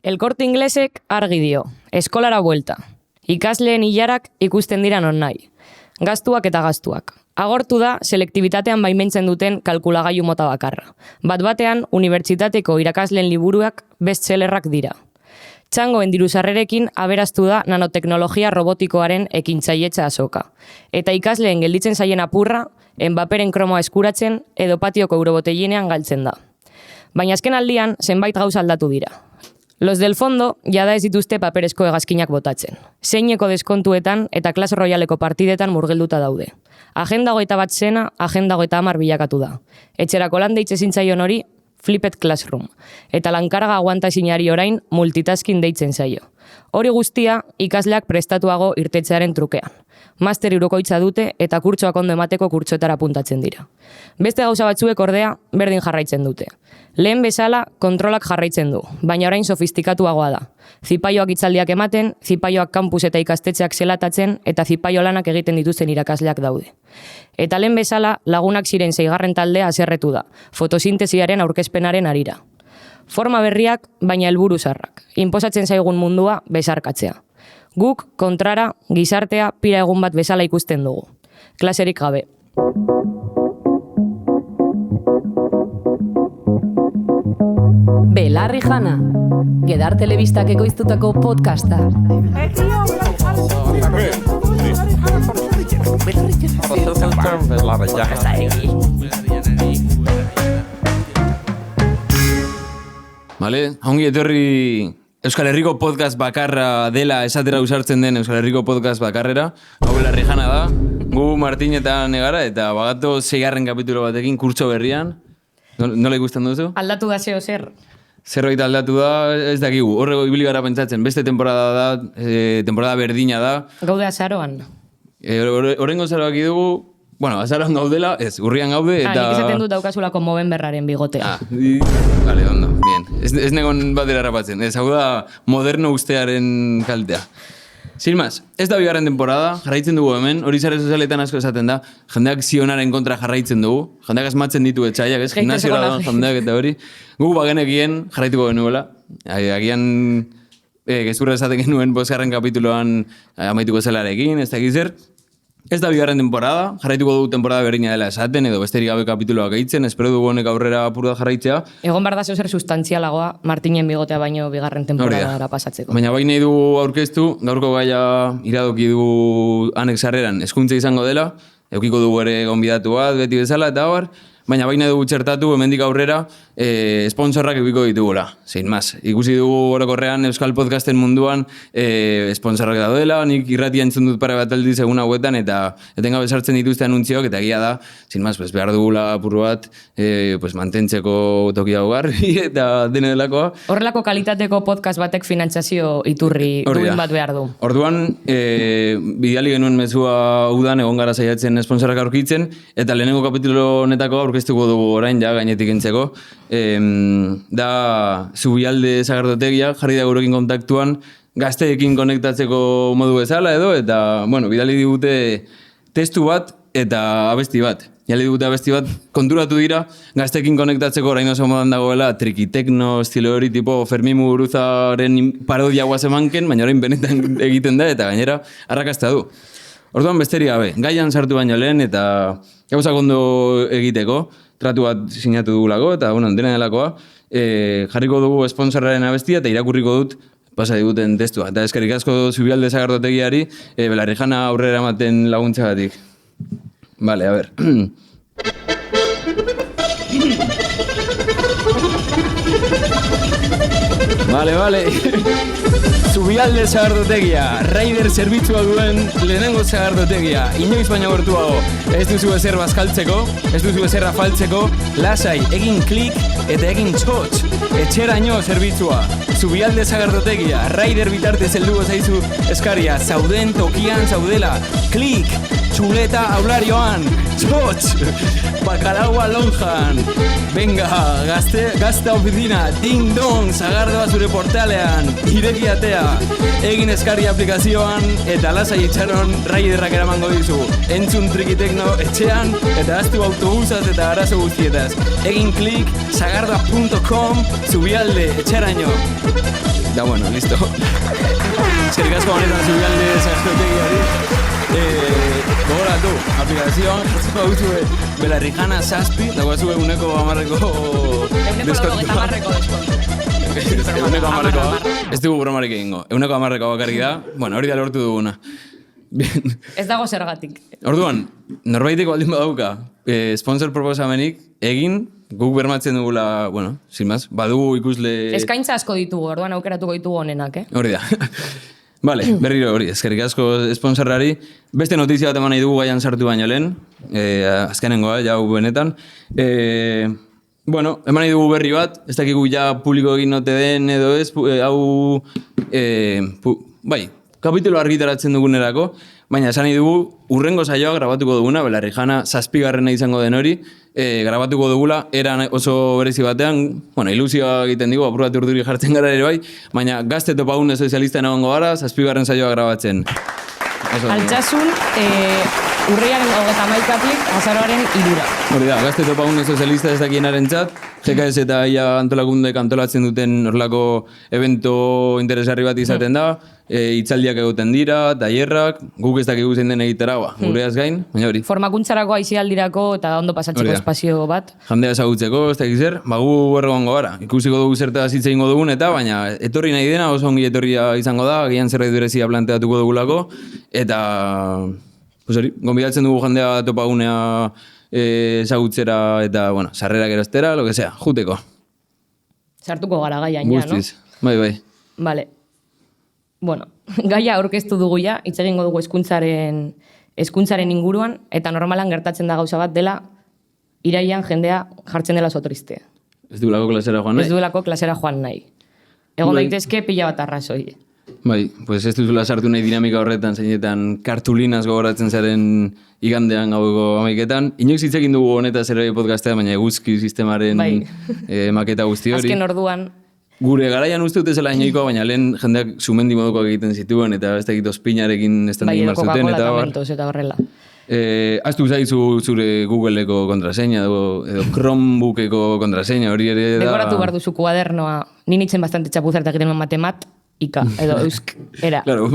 El Corte Inglesek argi dio, eskolara buelta. Ikasleen ilarak ikusten dira non nahi. Gastuak eta gastuak. Agortu da selektibitatean baimentzen duten kalkulagailu mota bakarra. Bat-batean, unibertsitateko irakasleen liburuak bestsellerrak dira. Txangoen diruzarrerekin aberaztu da nanoteknologia robotikoaren ekintzailetza azoka. Eta ikasleen gelditzen zaien apurra, Mbapperen kromoa eskuratzen edo patioko eurobotellinean galtzen da. Baina azken aldian, zenbait gauza aldatu dira. Los del fondo jada ez dituzte paperezko hegazkinak botatzen. Zeineko deskontuetan eta Clash Royaleko partidetan murgilduta daude. Agenda 21 zena, agenda 30 bilakatu da. Etxerako lan deitze zintzaion hori, Flipped Classroom. Eta lankarga aguanta ezinari orain multitasking deitzen zaio. Hori guztia ikasleak prestatuago irtetzearen trukean. Master hirukoitza dute eta kurtsoak ondo emateko kurtsoetara apuntatzen dira. Beste gauza batzuek ordea berdin jarraitzen dute. Lehen bezala kontrolak jarraitzen du, baina orain sofistikatuagoa da. Zipaioak hitzaldiak ematen, zipaioak kampus eta ikastetxeak zelatatzen eta zipaio lanak egiten dituzten irakasleak daude. Eta lehen bezala lagunak ziren 6. taldea haserretu da, fotosintesiaren aurkezpenaren harira. Forma berriak, baina helburu zarrak. Inposatzen zaigun mundua besarkatzea. Guk, kontrara, gizartea pira egun bat bezala ikusten dugu. Klaserik gabe. Belarri jana, Gedar Telebistak ekoiztutako podcasta. Vale, ongi etorri Euskal Herriko podcast bakarra dela esatera usartzen den Euskal Herriko podcast bakarrera. Hau Belarri jana da, gu Martin eta Negara eta bagato 6. kapitulo batekin kurtso berrian. Nola ikusten duzu? Aldatu da zeo zer. Zerbait aldatu da, ez dakigu. Horrego ibili gara pentsatzen, beste temporada da, temporada berdina da. Gaude azaroan. Horrengo azaroak dugu, bueno, azaroan gaudela, ez, urrian gaude eta... Nik izaten dut daukazulako Movemberraren bigotea. Vale, ondo, bien. Ez negon batera rapatzen, ez hau da moderno ustearen kaltea. Sin más, ez da bigarren temporada, jarraitzen dugu hemen, hori sare sozialetan asko esaten da, jendeak zionaren kontra jarraitzen dugu, jendeak asmatzen ditu etxaiak, ez, gimnasioa da jendeak eta hori. Gu bagenekien jarraituko genuela, agian gezurra esaten genuen 5. kapituloan amaituko zelarekin, ez da gizer. Ez da bigarren temporada, jarraituko dugu temporada berdina dela esaten, edo besterik gabe kapituloak eitzen, espero dugu honek aurrera apur da jarraitzea. Egon behar da zer sustantzialagoa, Martinen bigotea baino bigarren temporadara pasatzeko. Baina baina nahi dugu aurkeztu, gaurko gaia iradoki dugu anexarreran eskuntza izango dela, eukiko dugu ere gonbidatu bat, beti bezala, eta abar, baina baina dugu txertatu, hemendik aurrera, sponsorrak eukiko ditugula, zein maz. Ikusi dugu orokorrean Euskal Podcasten munduan sponsorrak daudela, nik irratia entzun dut pare bat aldiz egun hauetan, eta etengabe sartzen dituzte anuntziok, eta egia da, zein maz, behar dugula apur bat, mantentzeko tokia hogarri, eta dene delakoa. Horrelako kalitateko podcast batek finantzazio iturri duin bat behar du. Orduan, bidali genuen mezua udan, egon gara saiatzen sponsorrak aurkitzen, eta lehenengo kapitulo honetako aurkeztuko dugu orain ja gainetik entzeko. Da Zubialde Sagardotegia, jarri da gurekin kontaktuan, gazteekin konektatzeko modu bezala edo, eta, bueno, bidali digute testu bat eta abesti bat. Jali digute abesti bat, konturatu dira, gazteekin konektatzeko orain oso modan dagoela, trikitekno estilo hori, tipo Fermin Muguruzaren parodia guazemanken, baina orain benetan egiten da, eta gainera arrakasta du. Orduan besterik gabe, gaian sartu baino lehen, eta gauzak ondo egiteko, tratu bat sinatu dugulako, eta bueno, dena delakoa, jarriko dugu sponsorraren abestia, eta irakurriko dut pasa diguten testua. Eta eskerrik asko Zubialde Sagardotegiari, Belarri jana aurrera ematen laguntzagatik. Vale, a ver. Vale. Zubialde Sagardotegia, Raider zerbitzua duen lehenengo sagardotegia, inoiz baina gertuago. Ez duzu ezer bazkaltzeko, ez duzu ezer afaltzeko, lasai, egin klik eta egin txotx. Etxeraino zerbitzua. Zubialde Sagardotegia, Raider bitartez helduko zaizu eskaria, zauden tokian zaudela. Klik, txuleta aularioan, txotx, bakalaua lonjan. Venga, gazta oficina, ding dong, Sagardoa zure portalean, ireki atea. Egin eskarri aplikazioan eta lasai itxaron Raiderrak eramango dizu. Entzun trikitekno etxean eta aztu autobusaz eta arazo guztietaz. Egin klik sagardoa.com, Zubialde etxeraino. Da bueno, listo. Eskerrik asko honetan Zubialde Sastrotegiari. Gogoratu, aplikazioan jartzeko duzue Belarrijana 7, dagoazue uneko 10-eko deskontua. Euneko 10-ekoa. Ez dugu bromarik egingo. Euneko 10-ekoa bakarrik da. Bueno, hori da lortu duguna. Ez dago zergatik. Orduan, norbaiteko baldin badauka sponsor proposamenik egin, guk bermatzen dugula, bueno, sin más, badugu ikusle... Eskaintza asko ditugu, orduan aukeratuko ditugu honenak, Hori da. Vale, berriro hori, eskerrik asko sponsorrari. Beste notizia bat eman nahi dugu gaian sartu baino lehen, azkenengoa, jau benetan. Bueno, eman nahi dugu berri bat, ez dakigu ja publiko egin note den edo ez, hau, bai, kapitulo argitaratzen dugunerako, baina esan nahi dugu, urrengo saioa grabatuko duguna, Belarrijana 7. izango den hori, grabatuko dugula, eran oso berezi batean, bueno, ilusioa egiten digu, apur bat urduri jartzen gara ere bai, baina gazte topagun sozialista egongo gara, 7. saioa grabatzen. Altsasun, urriaren 31-tik azaroaren 3. Hori da, gazte topagun sozialista ez dakienaren txat, GKS eta IA antolakundek antolatzen duten horrelako evento interesgarri bat izaten da, hitzaldiak egoten dira, tailerrak, guk ez dakigu zein den egitera, gureaz gain, baina hori. Formakuntzarako, aisialdirako eta ondo pasatzeko espazio bat. Jandea ezagutzeko, ez dakiz zer, gu erregongo gara. Ikusiko dugu zertaz hitz egingo dugun eta, baina etorri nahi dena oso ongi etorria izango da, gian zerbait berezia planteatuko dugulako, eta, pues hori, gonbidatzen dugu jandea topagunea ezagutzera eta, bueno, sarrerak erostera, lo que sea, juteko. Sartuko gara gaian, ja, no? Guztiz, bai. Vale. Bueno, gaia aurkeztu dugu ja, hitz egingo dugu hezkuntzaren inguruan, eta normalan gertatzen da gauza bat dela, iraian jendea jartzen dela oso triste. Ez duelako klasera joan nahi? Ez duelako klasera joan nahi. Egon daitezke pila bat arrazoi. Bai, pues ez duzula sartu nahi dinamika horretan, zeinetan kartulinaz gogoratzen zaren igandean gauko amaiketan. Inoiz hitz egin dugu honetaz ere podcastea, baina eguzki sistemaren maketa guzti hori. Azken orduan... Gure garaian uste dut ezela inoikoa, baina lehen jendeak sumendi modukoak egiten zituen, eta ez dakit ospinarekin estendu egin barzuten, eta bar. Eta horrela. Aztu zaizu zure Google-eko kontraseña, edo Chromebook-eko kontraseña, hori ere da... Dekoratu behar duzu kuadernoa, nintzen bastante txapuzartak egiten matemat, ika, edo eusk, era. Claro,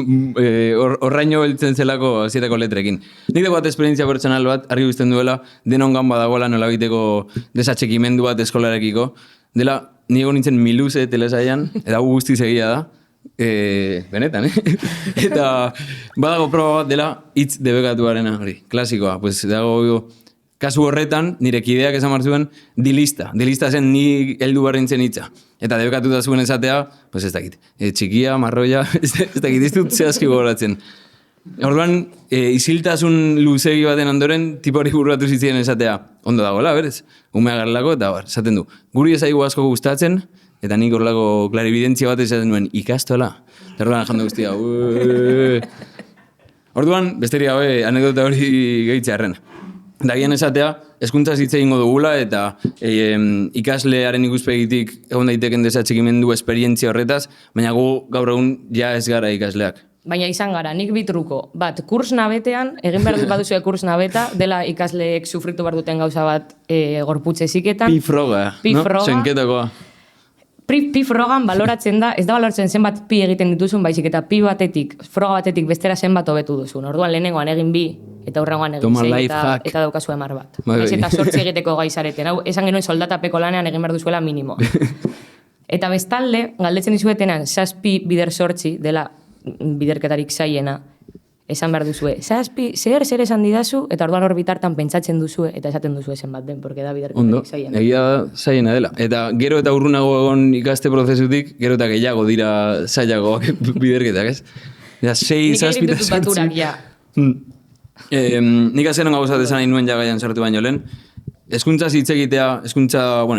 horraino beltzen zelako 7 letrekin. Nik dago bat esperientzia pertsonal bat, argi guztien duela, denongan badagoela nolabiteko desatxekimendu bat eskolarekiko, dela, nigo nintzen miluze telesaian, eta guztiz egia da, benetan, Eta badago proba bat dela hitz debekatuarena, hori, klasikoa. Pues dago, kasu horretan, nire kideak esan marzuen, dilista. Dilista zen ni heldu barrintzen hitza. Eta debekatuta zuen esatea, pues ez dakit, txikia, marroia, ez dakit, ez dut zehazki gogoratzen. Orduan, isiltasun luzegi baten ondoren, tipo hori burratu zitzien esatea, ondo dagoela, berez? Umea garelako, eta bar, esaten du. Guri ezaigu asko gustatzen, eta nik horrelako klaribidentzia bat esaten duen, ikastola. Eta orduan jando guztia, Orduan, besterik gabe, anekdota hori gehitzearren. Dagian esatea, hezkuntza hitz egingo dugula, eta ikaslearen ikuspegitik egon daiteken desatxikimendu esperientzia horretaz, baina gu gaur egun ja ez gara ikasleak. Baina izan gara, nik bitruko. Bat, kurs nabetean, egin behar dut baduzue kurs nabeta, dela ikasleek sufritu behar duten gauza bat gorputze ziketan. Pi-froga, no? Senketakoa. Pi-frogan baloratzen da, ez da baloratzen zenbat pi egiten dituzun, baizik eta pi batetik, froga batetik bestera zenbat hobetu duzun. Orduan lehenengoan egin bi, eta hurrengoan egin zei, eta daukazu emar bat. Eta 8 egiteko gaizareten. Hau, esan genuen soldatapeko lanean egin behar duzuela minimo. Eta bestalde, galdetzen dizuetenan, 7 bider 8 dela biderketarik zaiena, esan behar duzue. 7, zer esan didazu, eta orduan hor bitartan pentsatzen duzue, eta esaten duzue zen bat den, porque da biderketarik zaiena. Egia zaiena dela. Eta gero eta urrunago egon ikaste prozesutik, gero eta gehiago dira zailagoak biderketak, ez? Eta 6, 7, 8... Nik azkenon gauzat esan nahi nuen jagaian sartu baino lehen. Hezkuntza hitz egitea,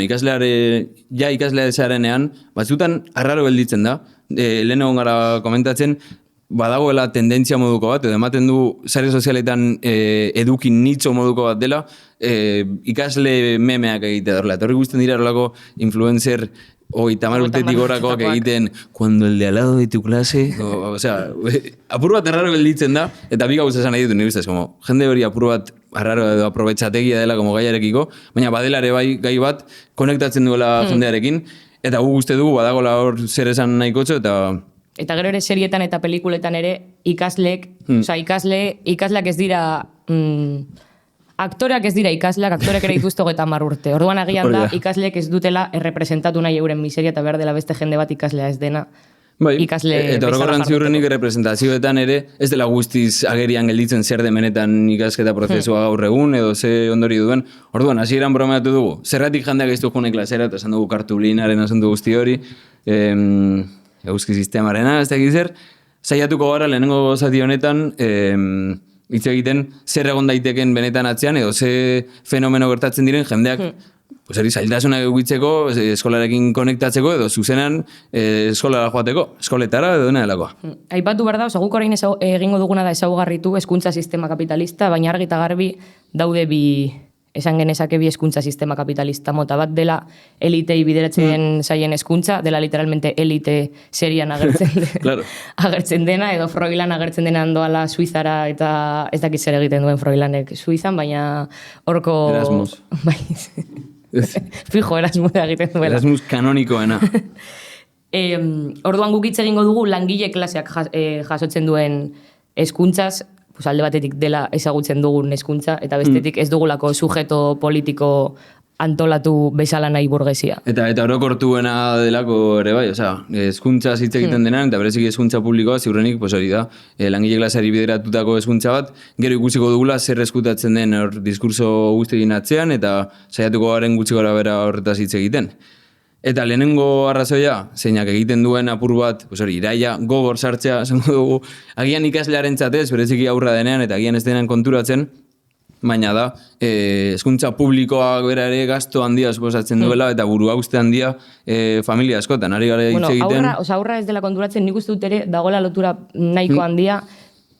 ikaslea desarenean, batzutan arraro gelditzen da. Lehen egon gara komentatzen, badagoela tendentzia moduko bat, edo ematen du sare sozialetan edukin nitxo moduko bat dela, ikasle memeak egitea dorla. Eta horri guztien dira horrelako influencer 30 urtetik gorakoak egiten cuando el de al lado de tu clase, osea, apur bat erraro gelditzen da, eta bi gauza esan nahi dut nire ustez, como jende hori apur bat arraro edo aprobetxategia dela como gaiarekiko, baina badelare bai gai bat konektatzen duela jendearekin, Eta guk uste dugu badagola hor zer esan nahikotxo, Eta gero ere serietan eta pelikuletan ere ikasleek, osea, ikasleak ez dira... aktoreak ez dira ikasleak, aktoreak ere dituzte 30 urte. Orduan agian da, ikasleek ez dutela errepresentatu nahi euren miseria eta behar dela beste jende bat ikaslea ez dena. Bai, ikasle eta horregoran ziurrenik representazioetan ere, ez dela guztiz agerian gelditzen zer demenetan ikasketa prozesua gaur egun, edo ze ondori duen. Orduan, hasieran bromeatu dugu, zerratik jandeak ez du june klasera, eta esan dugu kartulinaren asuntu guzti hori, euski sistemarena, ez da zer, saiatuko gara lehenengo zati honetan, hitz egiten zer egon daiteken benetan atzean, edo ze fenomeno gertatzen diren jendeak, zailtasunak egitzeko, eskolarekin konektatzeko, edo zuzenan eskolara joateko, eskoletara edo dena delakoa. Aipatu behar da, guk orain egingo duguna da ezaugarritu hezkuntza sistema kapitalista, baina argi eta garbi daude esan genezake bi hezkuntza sistema kapitalista mota bat dela elitei bideratzen zaien hezkuntza, dela literalmente elite serian agertzen dena, edo Froilan agertzen dena doala Suizara, eta ez dakit zer egiten duen Froilanek Suizan, baina horko... Erasmus. Fijo, Erasmus egiten duela. Erasmus kanonikoena. Orduan guk hitz egingo dugu langile klaseak jasotzen duen hezkuntzaz, alde batetik dela ezagutzen dugun hezkuntza, eta bestetik ez dugulako sujeto politiko antolatu bezala nahi burgesia. Eta orokortuena delako ere bai, hezkuntza hitz egiten denan, eta bereziki hezkuntza publikoa, ziurrenik, hori da, langile klaseari bideratutako hezkuntza bat, gero ikusiko dugula zer eskutatzen den hor diskurso guztegin atzean, eta saiatuko garen gutxi gora bera horretaz hitz egiten. Eta lehenengo arrazoia, zeinak egiten duen apur bat, iraia gogor sartzea, esango dugu, agian ikaslearen txatez, bereziki aurra denean, eta agian ez denean konturatzen, baina da, hezkuntza publikoak bera ere gasto handia suposatzen duela, eta buru hauste handia familia askotan, ari gara hitz egiten. Aurra ez dela konturatzen, nik uste dut ere, dagoela lotura nahiko handia,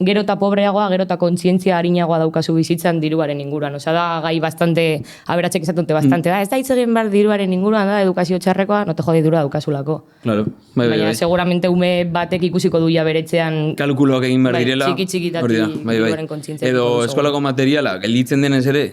gero eta pobreagoa, gero eta kontzientzia harinagoa daukazu bizitzan diruaren inguruan. Da gai bastante, aberatzek esatunte bastante, ez da hitz egin behar diruaren inguruan, da edukazio txarrekoa, no te jode dirua daukazulako. Claro. Baina seguramente ume batek ikusiko duia beretzean... Kalkuloak egin behar direla. Txiki-txikitati diruaren kontzientzia. Edo eskolako materiala, gelditzen denez ere,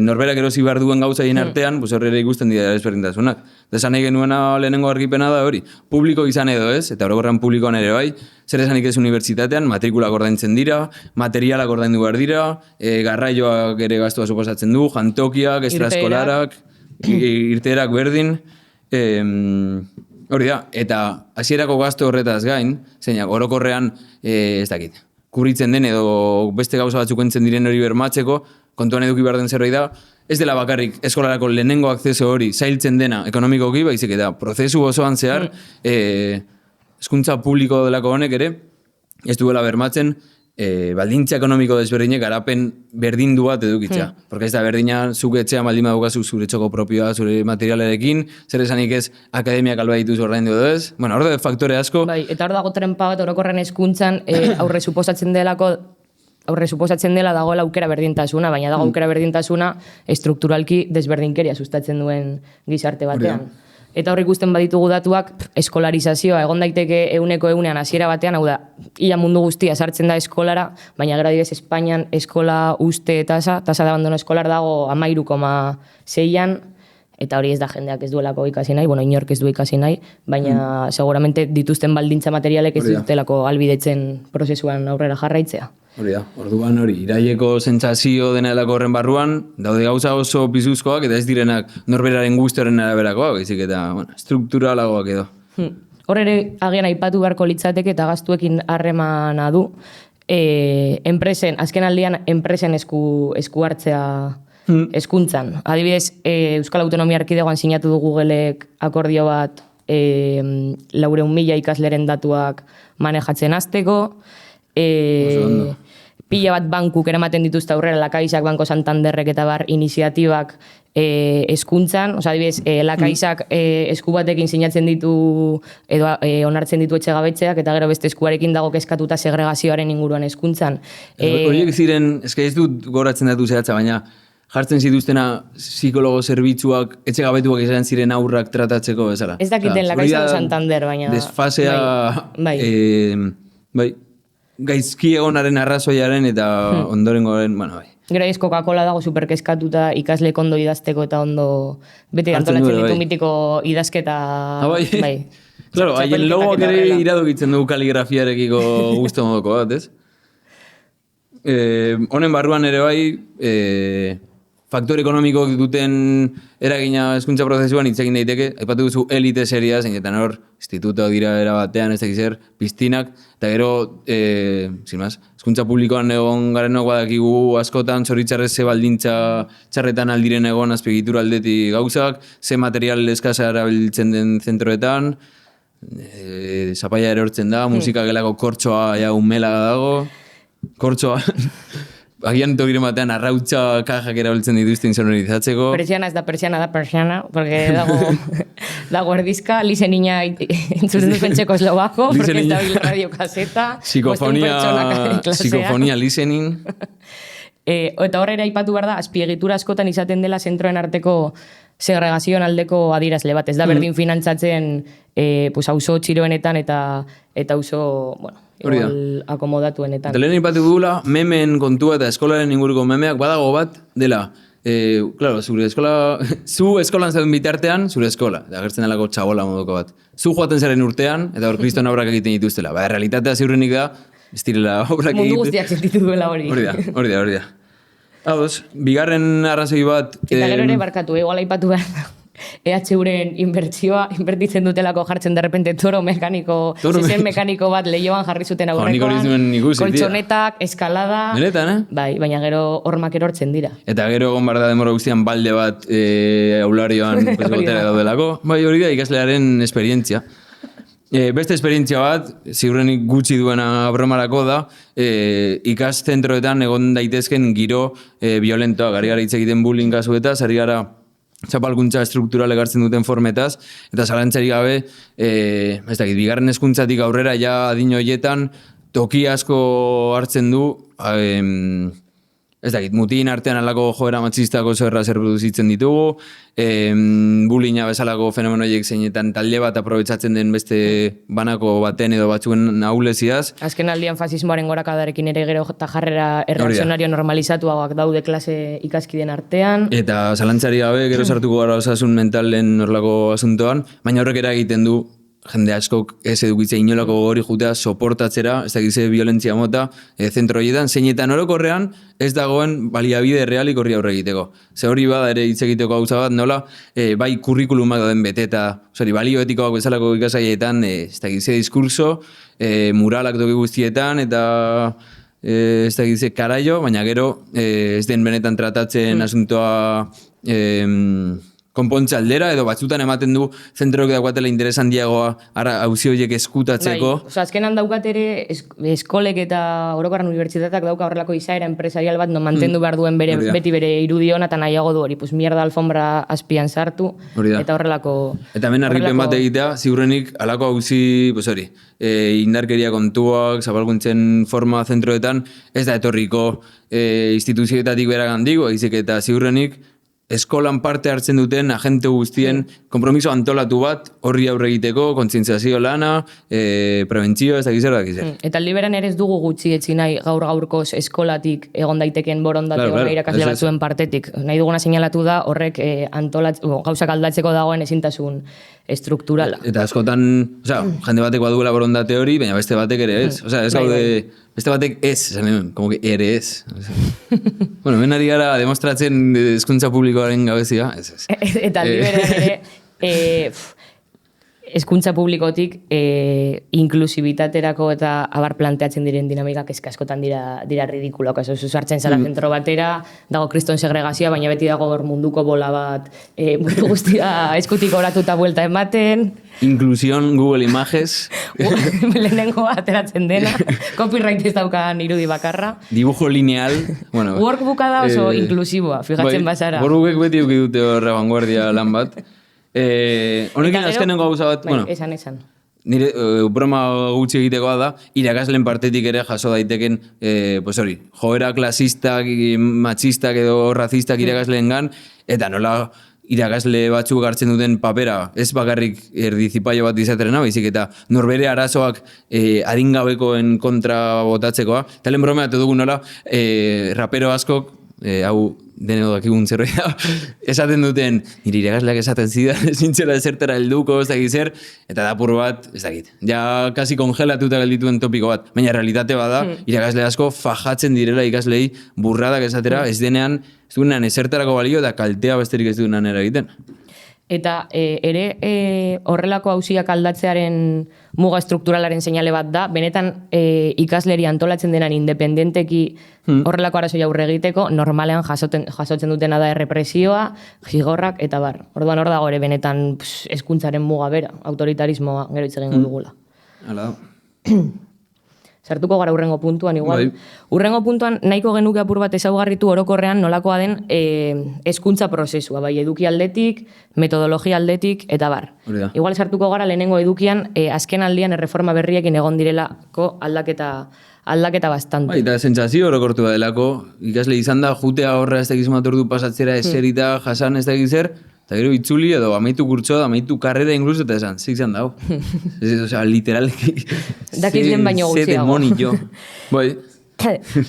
norberak erosi behar duen gauzaien artean, horre ikusten dira ezberdintasunak. Desan nahi genuena lehenengo argipena da hori. Publiko izan edo ez, eta orokorrean publikoan ere bai, zer esanik ez unibertsitatean, matrikulak ordaintzen dira, materialak ordaindu behar dira, garraioak ere gastua suposatzen du, jantokiak, extraeskolarak, irteerak berdin. Hori da, eta hasierako gasto horretaz gain, zeinak orokorrean, ez dakit, kurritzen den edo beste gauza batzuk entzen diren hori bermatzeko, kontuan eduki behar den zerbait da, ez dela bakarrik eskolarako lehenengo akzeso hori zailtzen dena ekonomikoki, baizik eta prozesu osoan zehar, hezkuntza publiko delako honek ere, ez duela bermatzen, baldintza ekonomiko desberdinek garapen berdindu bat edukitzea. Porque ez da berdina, zuk etxean baldin badukazu zure txoko propioa, zure materialarekin, zer esanik ez akademiak alba dituz ordaindu edo ez. Bueno, hor da faktore asko. Bai, eta hor dago trenpa bat orokorren hezkuntzan aurre suposatzen dela dagoela aukera berdintasuna, baina dago aukera berdintasuna estrukturalki desberdinkeria sustatzen duen gizarte batean. Eta hor ikusten baditugu datuak, eskolarizazioa, egon daiteke 100% hasiera batean, hau da, ia mundu guztia sartzen da eskolara, baina gara dibez Espainian eskola uste tasa de abandono eskolar dago 13,6an, eta hori ez da jendeak ez duelako ikasi nahi, inork ez du ikasi nahi, baina seguramente dituzten baldintza materialek ez dutelako albidetzen prozesuan aurrera jarraitzea. Hori da, orduan hori, iraieko sentsazio dena delako horren barruan, daude gauza oso pisuzkoak eta ez direnak norberaren guztoren araberakoak, baizik eta strukturalagoak edo. Hor ere agian aipatu beharko litzateke eta gastuekin harremana du, azken aldian enpresen esku hartzea hezkuntzan. Adibidez, Euskal Autonomia Erkidegoan sinatu du Googleek akordio bat 400.000 ikasleren datuak manejatzen hasteko, pila bat bankuk eramaten dituzte aurrera, Lakaizak, Banko Santanderrek eta bar iniziatibak hezkuntzan, adibidez, Lakaizak esku batekin sinatzen ditu edo onartzen ditu etxegabetzeak eta gero beste eskuarekin dago kezkatuta segregazioaren inguruan hezkuntzan. Horiek ziren, ez dut goratzen datu zehatza, baina jartzen zituztena psikologo zerbitzuak etxegabetuak izan ziren aurrak tratatzeko bezala. Ez dakiten Lakaiza edo Santander, baina... Desfasea... Bai. Bai. gaizki egonaren arrazoiaren eta ondorengoaren, bueno, bai. Gero ez Coca-Cola dago superkeskatuta ikasle ondo idazteko eta ondo beti Hartzen antolatzen du, ditu bai. mitiko idazketa. Bai. Claro, haien logoak ere iradokitzen dugu kaligrafiarekiko gusto modoko bat, ez? Honen barruan ere bai, faktore ekonomikoak duten eragina hezkuntza prozesuan hitz egin daiteke, aipatu duzu elite seria, zeinetan hor, institutoak dira era batean, ez dakiz zer, piztinak, eta gero, sin más, hezkuntza publikoan egon garenok badakigu askotan, zoritxarrez ze baldintza txarretan aldiren egon azpiegitura aldetik gauzak, ze material eskasa erabiltzen den zentroetan, zapaia erortzen da, musika gelako kortsoa ja umela dago, kortsoa, agian tokiren batean arrautza kajak erabiltzen dituzten sonorizatzeko. Persiana ez da persiana, da persiana, porque dago erdizka, lisenina entzuten dut pentseko eslovako, porque ez da bil radiokaseta. Psikofonia listening. Eta horrela aipatu behar da, azpiegitura askotan izaten dela zentroen arteko segregazioan aldeko adierazle bat. Ez da berdin finantzatzen auzo txiroenetan eta auzo, bueno, igual akomodatuenetan. Eta lehen ipatu dugula, memeen kontua eta eskolaren inguruko memeak badago bat dela. Claro, zu eskolan zauden bitartean, zure eskola, eta agertzen delako txabola moduko bat. Zu joaten zaren urtean, eta hor kriston obrak egiten dituztela. Realitatea ziurrenik da, ez direla obrak egiten. Mundu guztiak sentitu duela hori. Hori da. Ados, bigarren arrazoi bat... Eta gero ere barkatu, igual aipatu behar da. EHUren inbertsioa, inbertitzen dutelako jartzen derrepente toro zezen mekaniko bat lehioan jarri zuten aurrekoan, koltsonetak, eskalada... Benetan, Bai, baina gero hormak erortzen dira. Eta gero egon barda demora guztian balde bat aularioan botera daudelako. Bai, hori da ikaslearen esperientzia. Beste esperientzia bat, ziurrenik gutxi duena bromarako da, ikaszentroetan egon daitezken giro violentoa, gari gara hitz egiten bullying kasuetaz, ari gara txapalkuntza struktural egartzen duten formetaz, eta zalantzari gabe, ez dakit, bigarren hezkuntzatik aurrera ja adin horietan toki asko hartzen du, ez dakit, mutin artean alako joera matxistako zerra zerproduzitzen ditugu, bullyinga bezalako fenomenoiek zeinetan talde bat aprobetsatzen den beste banako baten edo batzuen ahuleziaz. Azken aldian fasismoaren gorakadarekin ere gero eta jarrera erreakzionario normalizatuagoak daude klase ikaskiden artean. Eta zalantzari gabe gero sartuko gara osasun mentalen horlako asuntoan, baina horrek egiten du jende askok ez edukitze inolako hori jutea soportatzera, ez dakize violentzia mota, zentro horietan, zeinetan orokorrean ez dagoen baliabide realik horri aurre egiteko. Ze hori bada ere hitz egiteko gauza bat, nola, bai kurrikulumak dauden beteta, balio etikoak bezalako ikasaietan, ez dakize diskurso, muralak toki guztietan, eta ez dakize karaio, baina gero ez den benetan tratatzen asuntoa konpontze aldera, edo batzutan ematen du zentroek daukatela interes handiagoa auzi horiek eskutatzeko. Bai, azkenan daukat ere eskolek eta orokorran unibertsitateak dauka horrelako izaera empresarial bat non mantendu behar duen beti bere irudiona eta nahiago du hori, mierda alfombra azpian sartu, eta horrelako... Eta hemen argipen bat egitea, ziurrenik alako auzi, indarkeria kontuak, zapalkuntzen forma zentroetan, ez da etorriko instituzioetatik beragandik, eta ziurrenik eskolan parte hartzen duten agente guztien konpromiso antolatu bat horri aurre egiteko, kontzientziazio lana, prebentzio, ez dakiz erdak izan. Eta liberan ere ez dugu gutxi etzi nahi gaur-gaurkoz eskolatik egon daiteken borondate hori irakasle batzuen partetik. Nahi duguna seinalatu da horrek gauzak aldatzeko dagoen ezintasun estrukturala. Eta askotan, jende batek baduela borondate hori, baina beste batek ere ez. Ez gaude, beste batek ez, como que ere ez. Bueno, ben ari gara demostratzen hezkuntza publikoaren gabezia, ez. Eta liberan ere, hezkuntza publikotik inklusibitaterako eta abar planteatzen diren dinamikak askotan dira ridikuloak. Oso hartzen zara zentro batera, dago kriston segregazioa, baina beti dago munduko bola bat, mundu guztia eskutik oratuta buelta ematen. Inklusion, Google Images. Lehenengo ateratzen dena, copyright ez daukan irudi bakarra. Dibujo lineal. Workbooka da oso inklusiboa, fijatzen bazara. Workbookek beti uki dute horre vanguardia lan bat. Honekin azkenengo gauza bat, esan. Nire broma gutxi egitekoa da, irakasleen partetik ere jaso daiteken, joera klasistak, matxistak edo razistak irakasleen gan, eta nola irakasle batzuk hartzen duten papera, ez bakarrik erdizipaio bat izaterena, baizik eta norbere arazoak adingabekoen kontra botatzekoa. Eta lehen bromeatu dugu nola, rapero askok, hau deneo dakigun zerbait da, esaten duten, nire irakasleak esaten zidan, zintzela ezertera helduko, ez dakit zer, eta dapur bat, ez dakit, ja kasi kongelatuta geldituen topiko bat, baina realitate bada, irakasle asko fajatzen direla ikaslei burradak esatera, ez denean, ez duenean ezertarako balio, eta kaltea besterik ez duenean eragiten. Eta horrelako auziak aldatzearen muga estrukturalaren seinale bat da, benetan ikasleri antolatzen denan independenteki horrelako arazoia aurre egiteko, normalean jasotzen dutena da errepresioa, jigorrak eta bar. Orduan hor dago ere benetan hezkuntzaren muga bera, autoritarismoa gero hitz egingo dugula. Hala da. Sartuko gara urrengo puntuan, igual. Bai. Urrengo puntuan nahiko genuke apur bat ezaugarritu orokorrean nolakoa den hezkuntza prozesua, bai eduki aldetik, metodologia aldetik, eta bar. Igual sartuko gara lehenengo edukian, azken aldian erreforma berriekin egon direlako aldaketa bastante. Bai, eta sentsazio orokortu delako, ikasle izan da, jutea horra ez dakiz maturdu pasatzera eserita, jasan ez dakiz zer, eta gero itzuli edo amaitu kurtsoa, amaitu karrera incluso, eta esan, zizan dago. Osea, literalki. Dakizlen baino gutxiago. Ze demonio. Bai.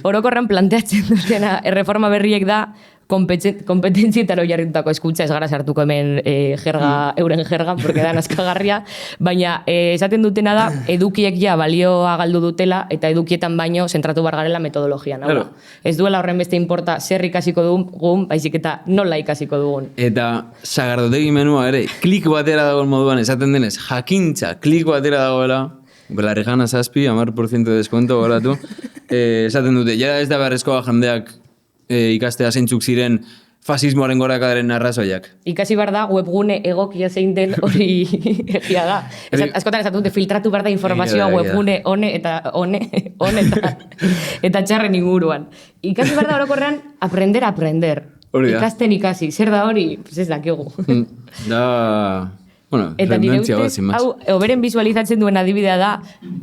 Orokorran planteatzen dutena erreforma berriek da kompetentzietara oinarritutako hezkuntza, ez gara sartuko hemen euren jerga, porque da nazkagarria, baina esaten dutena da edukiek ja balioa galdu dutela eta edukietan baino zentratu bar garela metodologian. Claro. Ez duela horren beste importa zer ikasiko dugun, baizik eta nola ikasiko dugun. Eta sagardotegi menua ere, klik batera dagoen moduan esaten denez, jakintza, klik batera dagoela, belarrijana zazpi, 10% de deskonto goratu, esaten dute, ja ez da beharrezkoa jendeak ikastea zeintzuk ziren fasismoaren gorakadaren arrazoiak. Ikasi behar da, webgune egokia zein den hori egia da. Askotan esatu dute, filtratu behar da informazioa webgune hone eta txarren inguruan. Ikasi behar da orokorrean, aprender. Ikasten ikasi. Zer da hori? Pues ez dakigu. Da... Bueno, eta nire ustez, hau, oberen visualizatzen duen adibidea da,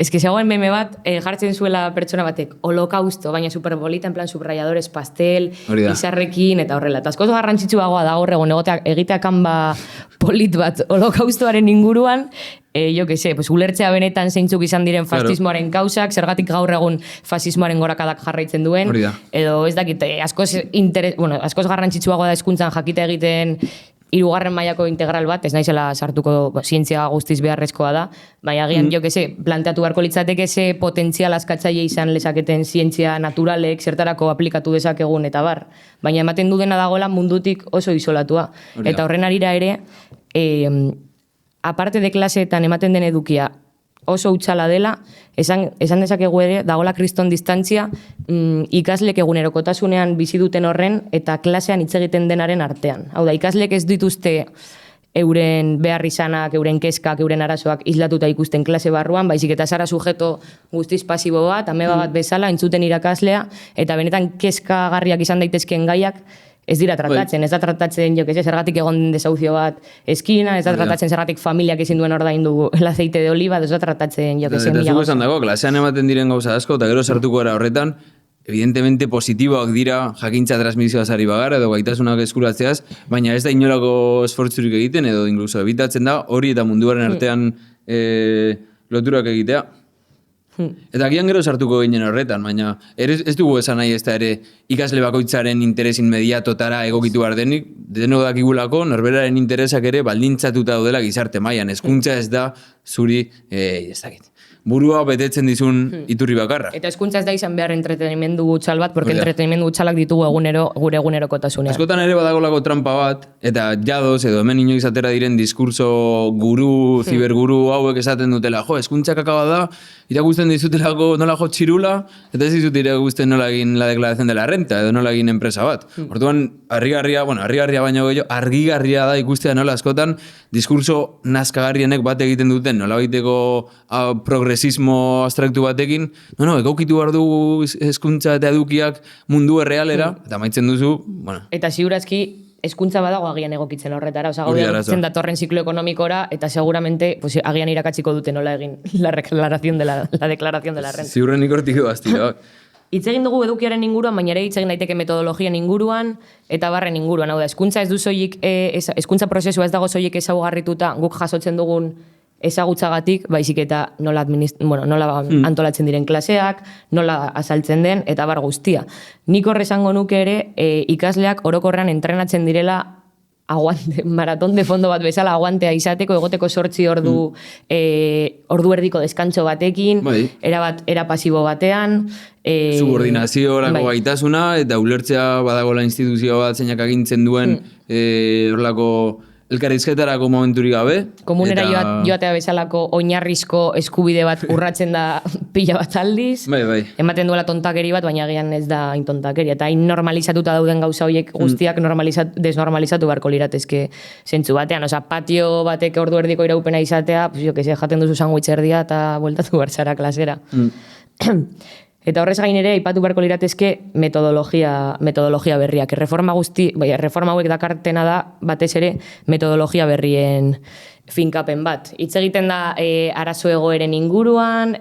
eske zegoen meme bat jartzen zuela pertsona batek, holokausto, baina superbolita, en plan subrayadores pastel, izarrekin, eta horrela. Eta askoz garrantzitsuagoa da gaur egon egitea kanba polit bat holokaustoaren inguruan, jo que se, pues, ulertzea benetan zeintzuk izan diren fasismoaren kausak, zergatik gaur egun fasismoaren gorakadak jarraitzen duen, edo ez dakit, askoz garrantzitsuagoa da hezkuntzan jakite egiten hirugarren mailako integral bat, ez naizela sartuko zientzia guztiz beharrezkoa da, baina agian, jo que se, planteatu beharko litzateke ze potentzial askatzaile izan lezaketen zientzia naturalek, zertarako aplikatu dezakegun eta bar. Baina ematen dudena dagoela mundutik oso isolatua. Eta horren arira ere, aparte de klaseetan ematen den edukia oso hutsala dela, esan dezakegu ere, dagoela kriston distantzia ikaslek egunerokotasunean bizi duten horren eta klasean hitz egiten denaren artean. Hau da, ikaslek ez dituzte euren behar izanak, euren kezkak, euren arazoak islatuta ikusten klase barruan, baizik eta zara sujeto guztiz pasibo bat, ameba bat bezala, entzuten irakaslea, eta benetan kezkagarriak izan daitezkeen gaiak, ez dira tratatzen, ez da tratatzen, jo que zergatik egon desauzio bat eskina, ez da tratatzen zergatik familiak ezin duen ordaindu el aceite de oliva, ez da tratatzen, jo que mila gauza. Eta zuko esan dago, klasean ematen diren gauza asko, eta gero sartuko era horretan, evidentemente positiboak dira jakintza transmisioaz ari bagara, edo gaitasunak eskuratzeaz, baina ez da inolako esfortzurik egiten, edo incluso ebitatzen da, hori eta munduaren artean loturak egitea. Eta agian gero sartuko ginen horretan, baina ez dugu esan nahi ez da ere ikasle bakoitzaren interes inmediatotara egokitu behar denik, denok dakigulako norberaren interesak ere baldintzatuta daudela gizarte mailan. Hezkuntza ez da zuri, ez dakit, burua betetzen dizun iturri bakarra. Eta hezkuntza ez da izan behar entretenimendu gutxal bat, porque entretenimendu gutxalak ditugu gure egunerokotasunean. Askotan ere badagolako trampa bat, eta jadoz edo hemen inoiz atera diren diskurso guru, ziberguru hauek esaten dutela, hezkuntzak akaba da, irakusten dizutelako nola jo txirula, eta ez dizut irakusten nola egin la declaración de la renta, edo nola egin enpresa bat. Orduan, argigarria baino gehiago, argigarria da ikustea nola askotan, diskurso nazkagarrienek bat egiten duten, nola egiteko progresismo abstraktu batekin, egokitu behar dugu hezkuntza eta edukiak mundu errealera, eta maitzen duzu, Eta ziurazki, hezkuntza badago agian egokitzen horretara, gaude egokitzen datorren ziklo ekonomikora, eta seguramente agian irakatziko dute nola egin la declaración de la renta. Ziurren ikortik doaz, tira. Hitz egin dugu edukiaren inguruan, baina ere hitz egin daiteke metodologian inguruan eta barren inguruan. Hau da, hezkuntza ez du soilik, hezkuntza prozesua ez dago soilik ezaugarrituta guk jasotzen dugun ezagutzagatik, baizik eta nola, nola antolatzen diren klaseak, nola azaltzen den, eta bar guztia. Nik horrezango nuke ere, ikasleak orokorrean entrenatzen direla maraton de fondo bat bezala aguantea izateko, egoteko 8 ordu ordu erdiko deskantso batekin, era pasibo batean. Subordinaziorako gaitasuna, eta ulertzea badagola instituzio bat zeinak agintzen duen horrelako elkarrizketarako momenturik gabe. Komunera joatea bezalako oinarrizko eskubide bat urratzen da pila bat aldiz. Bai. Ematen duela tontakeri bat, baina gian ez da hain tontakeria. Eta hain normalizatuta dauden gauza horiek guztiak desnormalizatu beharko liratezke zentzu batean. Osa, patio batek ordu erdiko iraupena izatea, pues, jaten duzu sandwich erdia eta bueltatu berzara klasera. Eta horrez gain ere, aipatu beharko liratezke metodologia berriak. Reforma hauek dakartena da, batez ere, metodologia berrien finkapen bat. Hitz egiten da arazo egoeren inguruan,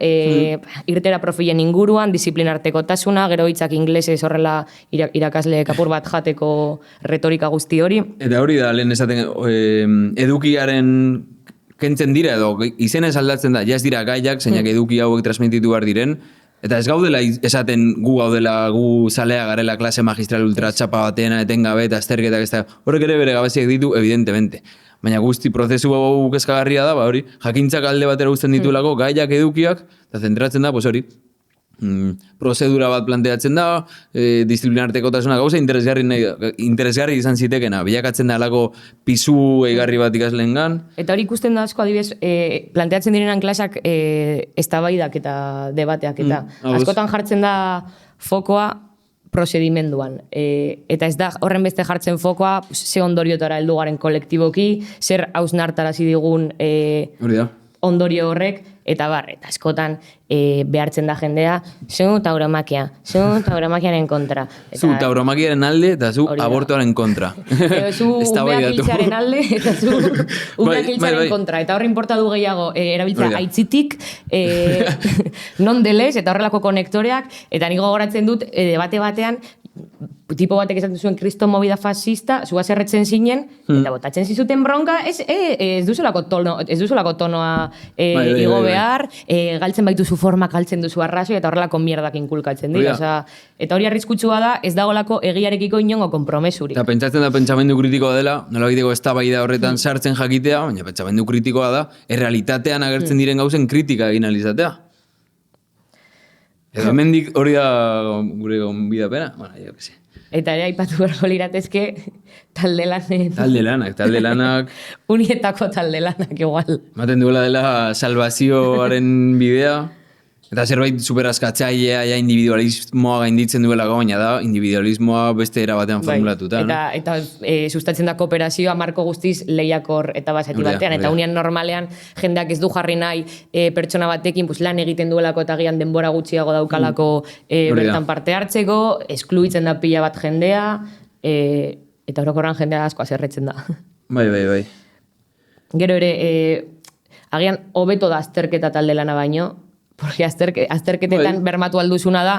irtera profilen inguruan, disiplinartekotasuna, gero hitzak inglesez horrela irakasle kapur bat jateko retorika guzti hori. Eta hori da, lehen esaten, edukiaren kentzen dira, edo izenez aldatzen da, jaz dira gaiak, zeinak eduki hauek transmititu behar diren, eta ez gaudela esaten gu zalea garela klase magistral ultra txapa batean etengabe eta azterketak ez da. Horrek ere bere gabeziak ditu, evidentemente. Baina guzti prozesu hau kezkagarria da, hori, jakintzak alde batera guztien ditulako, gaiak edukiak, eta zentratzen da, pues hori, prozedura bat planteatzen da, disiplinartekotasuna gauza interesgarri izan zitekena, bilakatzen da alako pisu eigarri bat ikasleengan. Eta hori ikusten da asko, adibidez, planteatzen direnan klasak eztabaidak eta debateak eta askotan jartzen da fokoa prozedimenduan. Eta ez da horren beste jartzen fokoa, ze ondoriotara heldu garen kolektiboki, zer hausnartarazi digun ondorio horrek, eta askotan behartzen da jendea, zu tauromakiaren kontra. Zu tauromakiaren alde eta zu abortoaren kontra. Zu umeak hiltzearen alde eta zu umeak hiltzearen kontra. Eta horre importa du gehiago erabiltzea aitzitik, nondelez, eta horrelako konektoreak, eta niko gogoratzen dut debate batean, tipo batek esaten zuen kriston movida fascista, zua zerretzen zinen, eta botatzen zizuten bronka, ez duzulako tonoa igo behar, galtzen baituzu formak, galtzen duzu arrazoi, eta horrelako mierdak inkulkatzen dira. Eta hori arriskutsua da, ez dagolako egiarekiko inongo konpromesurik. Eta pentsatzen da pentsamendu kritikoa dela, nola biteko eztabaida horretan sartzen jakitea, baina pentsamendu kritikoa da, errealitatean agertzen diren gauzen kritika egin alizatea. Edo hemendik hori da gure gonbidapena, jo que sé. Eta ere aipatu berko liratezke talde lanak. Unietako talde lanak igual. Maten duela dela salvazioaren bidea. Eta zerbait superaskatzailea ja individualismoa gainditzen duela baina da, individualismoa beste era batean formulatuta. Eta sustatzen da kooperazioa marko guztiz lehiakor eta basati batean. Eta unian normalean jendeak ez du jarri nahi pertsona batekin lan egiten duelako eta gian denbora gutxiago daukalako bertan parte hartzeko, eskluitzen da pila bat jendea, eta orokorran jendea asko azerretzen da. Bai. Gero ere, agian hobeto da azterketa talde lana baino, porque azterketetan bermatu alduzuna da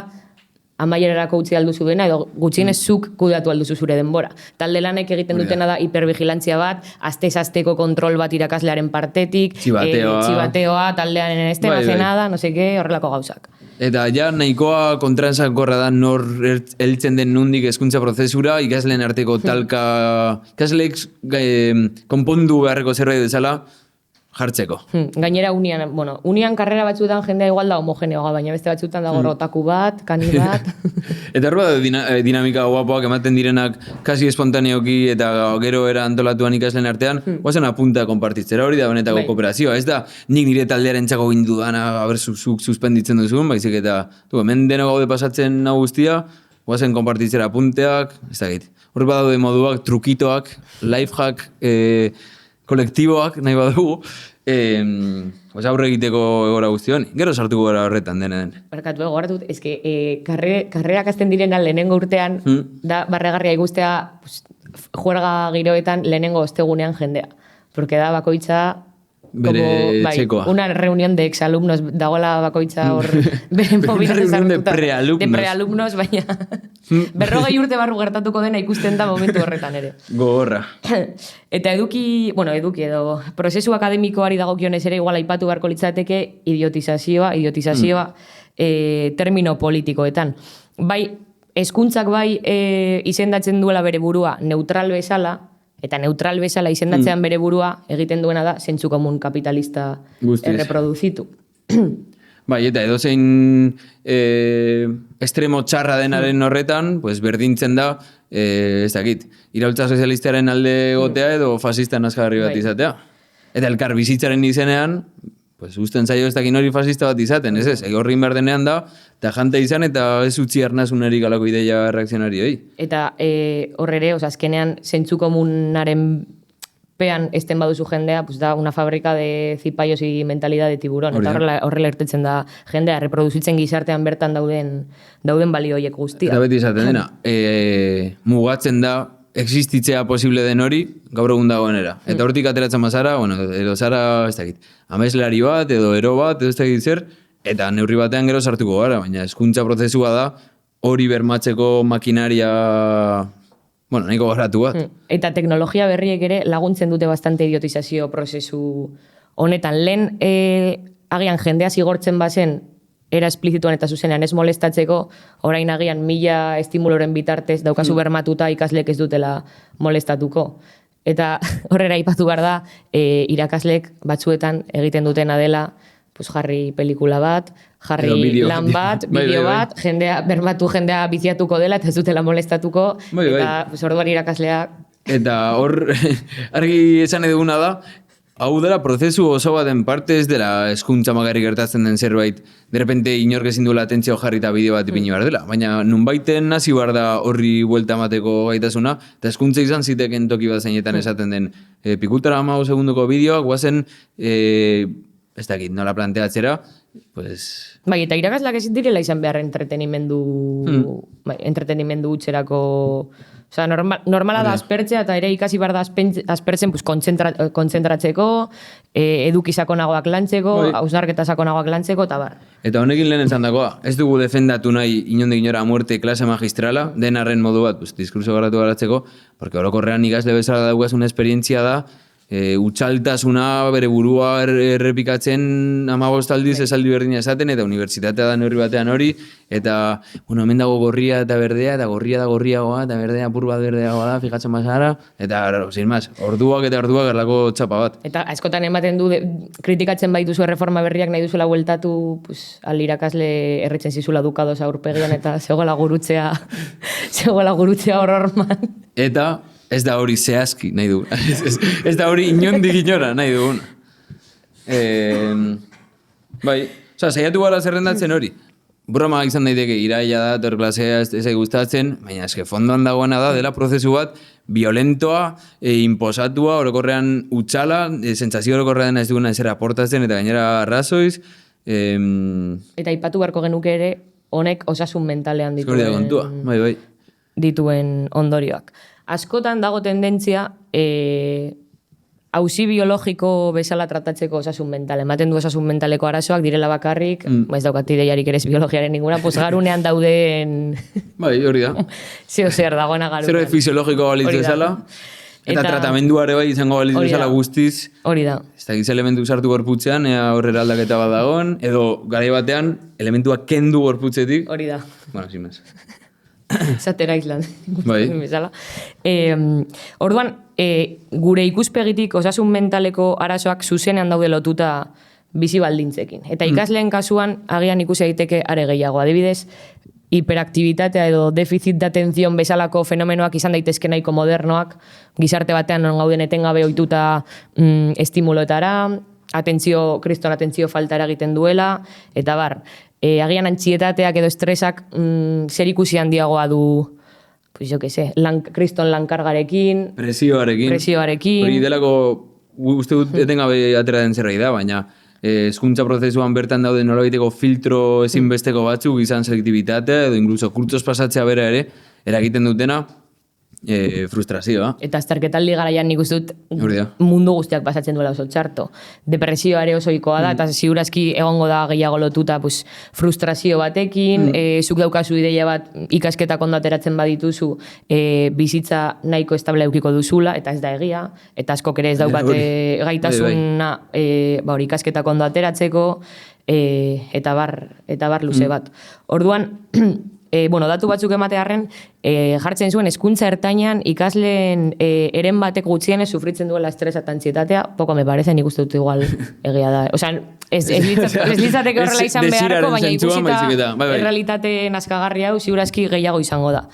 amaierarako utzi alduzu dena, edo gutxienez zuk kudeatu alduzu zure denbora. Talde lanek egiten dutena da hipervigilantzia bat, astez-asteko kontrol bat irakaslearen partetik, txibateoa, taldearen ez hace nada, no sé qué, horrelako gauzak. Eta ja nahikoa kontraesankorra da nor heltzen den nundik hezkuntza prozesura, ikasleen arteko talka, ikasleek konpondu beharreko zerbait bezala, jartzeko. Gainera unian karrera batzuetan jendea igual da homogeneoa, baina beste batzuetan dago rotaku bat, kani bat. Eta hor bat dinamika guapoak ematen direnak kasi espontaneoki eta gero era antolatuan ikasleen artean, guazen apunta konpartitzera, hori da benetako kooperazioa. Ez da nik nire taldearen txako gindu dana, zuk suspenditzen duzun, baizik eta hemen deno gaude pasatzen hau guztia, guazen konpartitzera apunteak, ez da gait. Hor bat daude moduak, trukitoak, lifehack, kolektiboak nahi badugu, aurre egiteko egora guztion, gero sartuko gara horretan den. Barkatu, egoratut, karrerak azten direna lehenengo urtean, da barregarria ikustea juerga giroetan lehenengo ostegunean jendea. Porque da bakoitza bere txekoa. Una reunión de exalumnos, dagoela bakoitza hor bere mobilez reunión de sartuta. prealumnos. De prealumnos, baina 40 urte barru gertatuko dena ikusten da momentu horretan ere. Gogorra. Eta eduki edo prozesu akademikoari dagokionez ere igual aipatu beharko litzateke idiotizazioa termino politikoetan. Bai, hezkuntzak bai izendatzen duela bere burua neutral bezala, eta neutral bezala izendatzean bere burua egiten duena da zentzu komun kapitalista erreproduzitu. Bai, eta edozein estremo txarra denaren horretan, pues berdintzen da, ez dakit, iraultza sozialistaren alde gotea edo fasista nazkagarri bat izatea. Eta elkar bizitzaren izenean, pues usten zaio ez dakin hori fasista bat izaten, ez, horrin behar denean da, eta jante izan eta ez utzi arnasunerik alako ideia reakzionarioi. Eta horrere, azkenean zentzu komunaren pean esten baduzu jendea, pues da una fábrica de cipayos y mentalidad de tiburón. Eta horrela ertetzen da jendea, reproduzitzen gizartean bertan dauden balioiek guztia. Eta beti izaten dena, mugatzen da, existitzea posible den hori, gaur egun dagoenera. Eta hortik ateratzen mazara, edo zara, ez dakit, ameslari bat, edo ero bat, edo ez dakit zer, eta neurri batean gero sartuko gara, baina hezkuntza prozesua da, hori bermatzeko makinaria... nahiko garatu bat. Eta teknologia berriek ere laguntzen dute bastante idiotizazio prozesu honetan. Lehen agian jendea zigortzen bazen era esplizituan eta zuzenean ez molestatzeko, orain agian 1000 estimuloren bitartez daukazu bermatuta ikaslek ez dutela molestatuko. Eta horrera aipatu behar da, irakaslek batzuetan egiten dutena dela, pues jarri pelikula bat, jarri lan bat, bideo bat, jendea, bermatu jendea biziatuko dela eta ez dutela molestatuko, eta pues, orduan irakasleak... Eta hor, argi esan eduguna da, hau dela prozesu oso baten parte ez dela hezkuntza magarrik gertatzen den zerbait, de repente inork ezin duela atentzio jarri eta bideo bat ipini behar dela, baina nunbaiten hasi behar da horri buelta emateko gaitasuna, eta hezkuntza izan ziteken toki bat zeinetan esaten den pikultara 15 segundoko bideoak, guazen... ez dakit, nola planteatzera, pues... Bai, eta irakasleak ezin direla izan behar entretenimendu utxerako... Osa, normala da aspertzea, eta ere ikasi behar da aspertzen pues, kontzentratzeko, eduki sakonagoak lantzeko, hausnarketa sakonagoak lantzeko, eta bar. Eta honekin lehen esandakoa, ez dugu defendatu nahi inondik inora muerte klase magistrala, denarren modu bat, pues, diskurso garatu garatzeko, porque orokorrean ikasle bezala daukasun esperientzia da, utxaltasuna bere burua errepikatzen 15 aldiz esaldi berdina esaten, eta unibertsitatea da neurri batean hori, eta, hemen dago gorria eta berdea, eta gorria da gorriagoa, eta berdea apur bat berdeagoa da, fijatzen mazara, eta, sin más, orduak erlako txapa bat. Eta askotan ematen du, kritikatzen baituzu erreforma berriak nahi duzuela bueltatu, pues, alirakasle erretzen zizula dukadoz aurpegian, eta zegoela gurutzea horrorman. Eta, ez da hori zehazki nahi dugun. Ez da hori inondik inora nahi dugun. Bai, saiatu gara zerrendatzen hori. Broma izan daiteke, iraila da, torklasea ez gustatzen, baina eske fondoan dagoena da, dela prozesu bat, violentoa, imposatua, orokorrean utxala, sentsazio orokorrean ez duguna ezer aportatzen, eta gainera razoiz. Eta aipatu beharko genuke ere, honek osasun mentalean dituen ondorioak. Askotan dago tendentzia auzi biologiko bezala tratatzeko osasun mental. Ematen du osasun mentaleko arazoak direla bakarrik, ez daukat ideiarik ere biologiaren ninguna, pues garunean dauden... Bai, hori da. Zeo zer dagoena garunean. Zero fisiologiko balitz bezala, eta tratamenduare bai izango balitz bezala guztiz. Hori da. Ez dakiz elementu sartu gorputzean, ea horrela aldaketa bat dagoen, edo garai batean elementua kendu gorputzetik. Hori da. Bueno, sin más. Zatera Island. Bai. Orduan, gure ikuspegitik osasun mentaleko arazoak zuzenean daude lotuta bizi baldintzekin. Eta ikasleen kasuan agian ikusi daiteke are gehiago. Adibidez, hiperaktibitatea edo deficit de atención bezalako fenomenoak izan daitezke nahiko modernoak, gizarte batean non gauden etengabe ohituta estimuloetara, kriston atentzio faltara egiten duela, eta bar, agian antxietateak edo estresak zer ikusi handiagoa du, pues jo que sé, kriston lankargarekin, presioarekin. Hori delako, uste dut etengabe atera den zerbait da, baina hezkuntza prozesuan bertan daude nolabaiteko filtro ezinbesteko batzuk, izan selektibitatea, edo incluso kurtsos pasatzea bera ere, eragiten dutena, frustrazioa. Eta azterketaldi garaian nik uste dut Hori da. mundu guztiak pasatzen duela oso txarto. Depresioa ere oso ohikoa da, eta ziurazki egongo da gehiago lotuta pues, frustrazio batekin, zuk daukazu ideia bat ikasketak ondo ateratzen badituzu, bizitza nahiko estable eukiko duzula, eta ez da egia, eta askok ere ez daukat gaitasuna hori ikasketak ondo ateratzeko, eta bar luze bat. Orduan, datu batzuk ematearren, jartzen zuen hezkuntza ertainan ikasleen eren batek gutxienez sufritzen duela estresa eta antsietatea, poko me parece, nik uste dut igual egia da. Osea, ez litzateke horrela izan beharko, baina ikusita errealitate nazkagarri hau ziurazki gehiago izango da.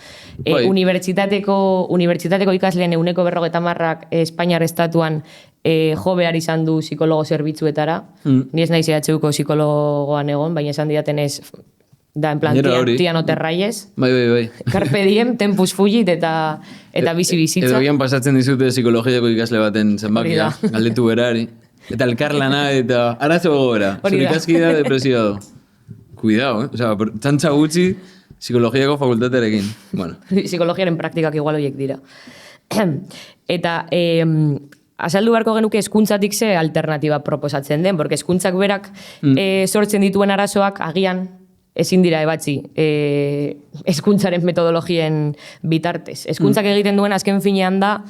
Unibertsitateko ikasleen 90% Espainiar estatuan jo behar izan du psikologo zerbitzuetara. Ni ez naiz EHUko psikologoan egon, baina esan didatenez da, en plan, tia no te rayes. Bai. Carpe diem, tempus fugit eta bizi bizitza. Edo gian pasatzen dizute psikologiako ikasle baten zenbakia, galdetu berari. Eta elkarlana eta arazo gogora. Zure ikaskidea depresioa du. Cuidao, Osea, txantxa gutxi psikologiako fakultatearekin. Bueno. Psikologiaren praktikak igual horiek dira. Eta azaldu beharko genuke hezkuntzatik ze alternatiba proposatzen den, porque hezkuntzak berak sortzen dituen arazoak agian ezin dira ebatzi hezkuntzaren metodologien bitartez. Hezkuntzak egiten duen azken finean da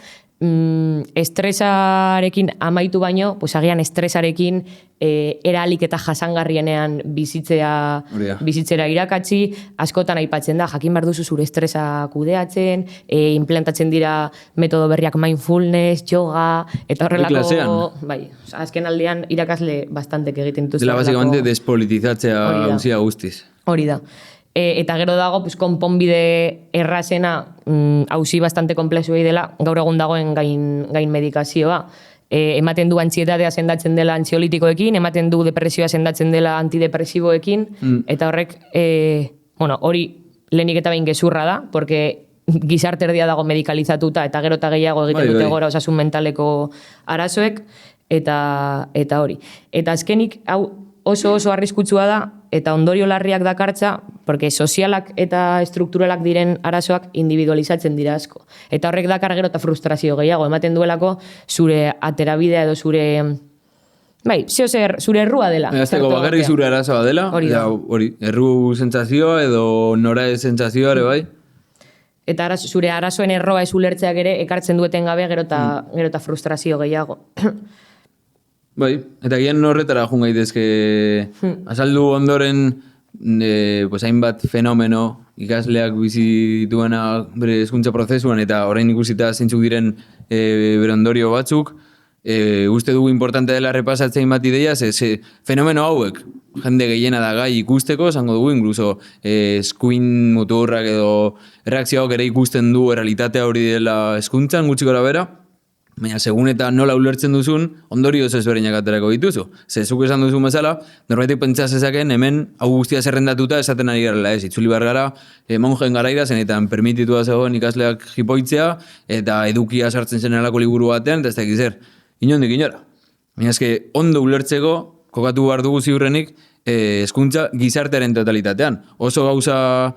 estresarekin amaitu baino, pues agian estresarekin eralik eta jasangarrienean bizitzera irakatsi, askotan aipatzen da, jakin behar duzu zure estresa kudeatzen, implantatzen dira metodo berriak mindfulness, yoga, eta horrelako... Bai, azken aldean irakasle bastantek egiten dituzte. Dela, básicamente, despolitizatzea gauzia guztiz. Hori da. Eta gero dago, pues, konponbide errazena, hauzi bastante komplexuei dela, gaur egun dagoen gain medikazioa. Ematen du antsietatea sendatzen dela antziolitikoekin, ematen du depresioa sendatzen dela antidepresiboekin, eta horrek, hori lehenik eta behin gezurra da, porque gizarte erdia dago medikalizatuta, eta gero eta gehiago egiten dute gora osasun mentaleko arazoek, eta hori. Eta azkenik, hau oso arriskutsua da, eta ondorio larriak dakartza, porque sozialak eta estrukturalak diren arazoak individualizatzen dira asko. Eta horrek dakar gero eta frustrazio gehiago, ematen duelako zure aterabidea edo zure errua dela. Azteko bakarrik zure arazoa dela, hori, erru sentsazioa edo nora sentsazioa ere bai. Eta zure arazoen erroa ez ulertzeak ere ekartzen dueten gabe gero eta frustrazio gehiago. Bai, eta gian horretara jun gaitezke azaldu ondoren hainbat fenomeno ikasleak bizi duena bere hezkuntza prozesuan eta orain ikusita zeintzuk diren bere ondorio batzuk, uste dugu importante dela repasatzen bat ideia, ze fenomeno hauek jende gehiena da gai ikusteko, esango dugu, incluso eskuin muturrak edo reakzioak ere ikusten du errealitatea hori dela hezkuntzan gutxi gora bera. Baina, segun eta nola ulertzen duzun, ondorio ezberdinak aterako dituzu. Zuk esan duzun bezala, norbaitek pentsa zezaken hemen hau guztia zerrendatuta esaten ari garela ez. Itzuli behar gara, monjen garaira zenetan permititua zegoen ikasleak jipoitzea, eta edukia sartzen zen alako liburu batean, eta ez da zer, inondik inora. Baina eske, ondo ulertzeko, kokatu behar dugu ziurrenik, hezkuntza gizartearen totalitatean. Oso gauza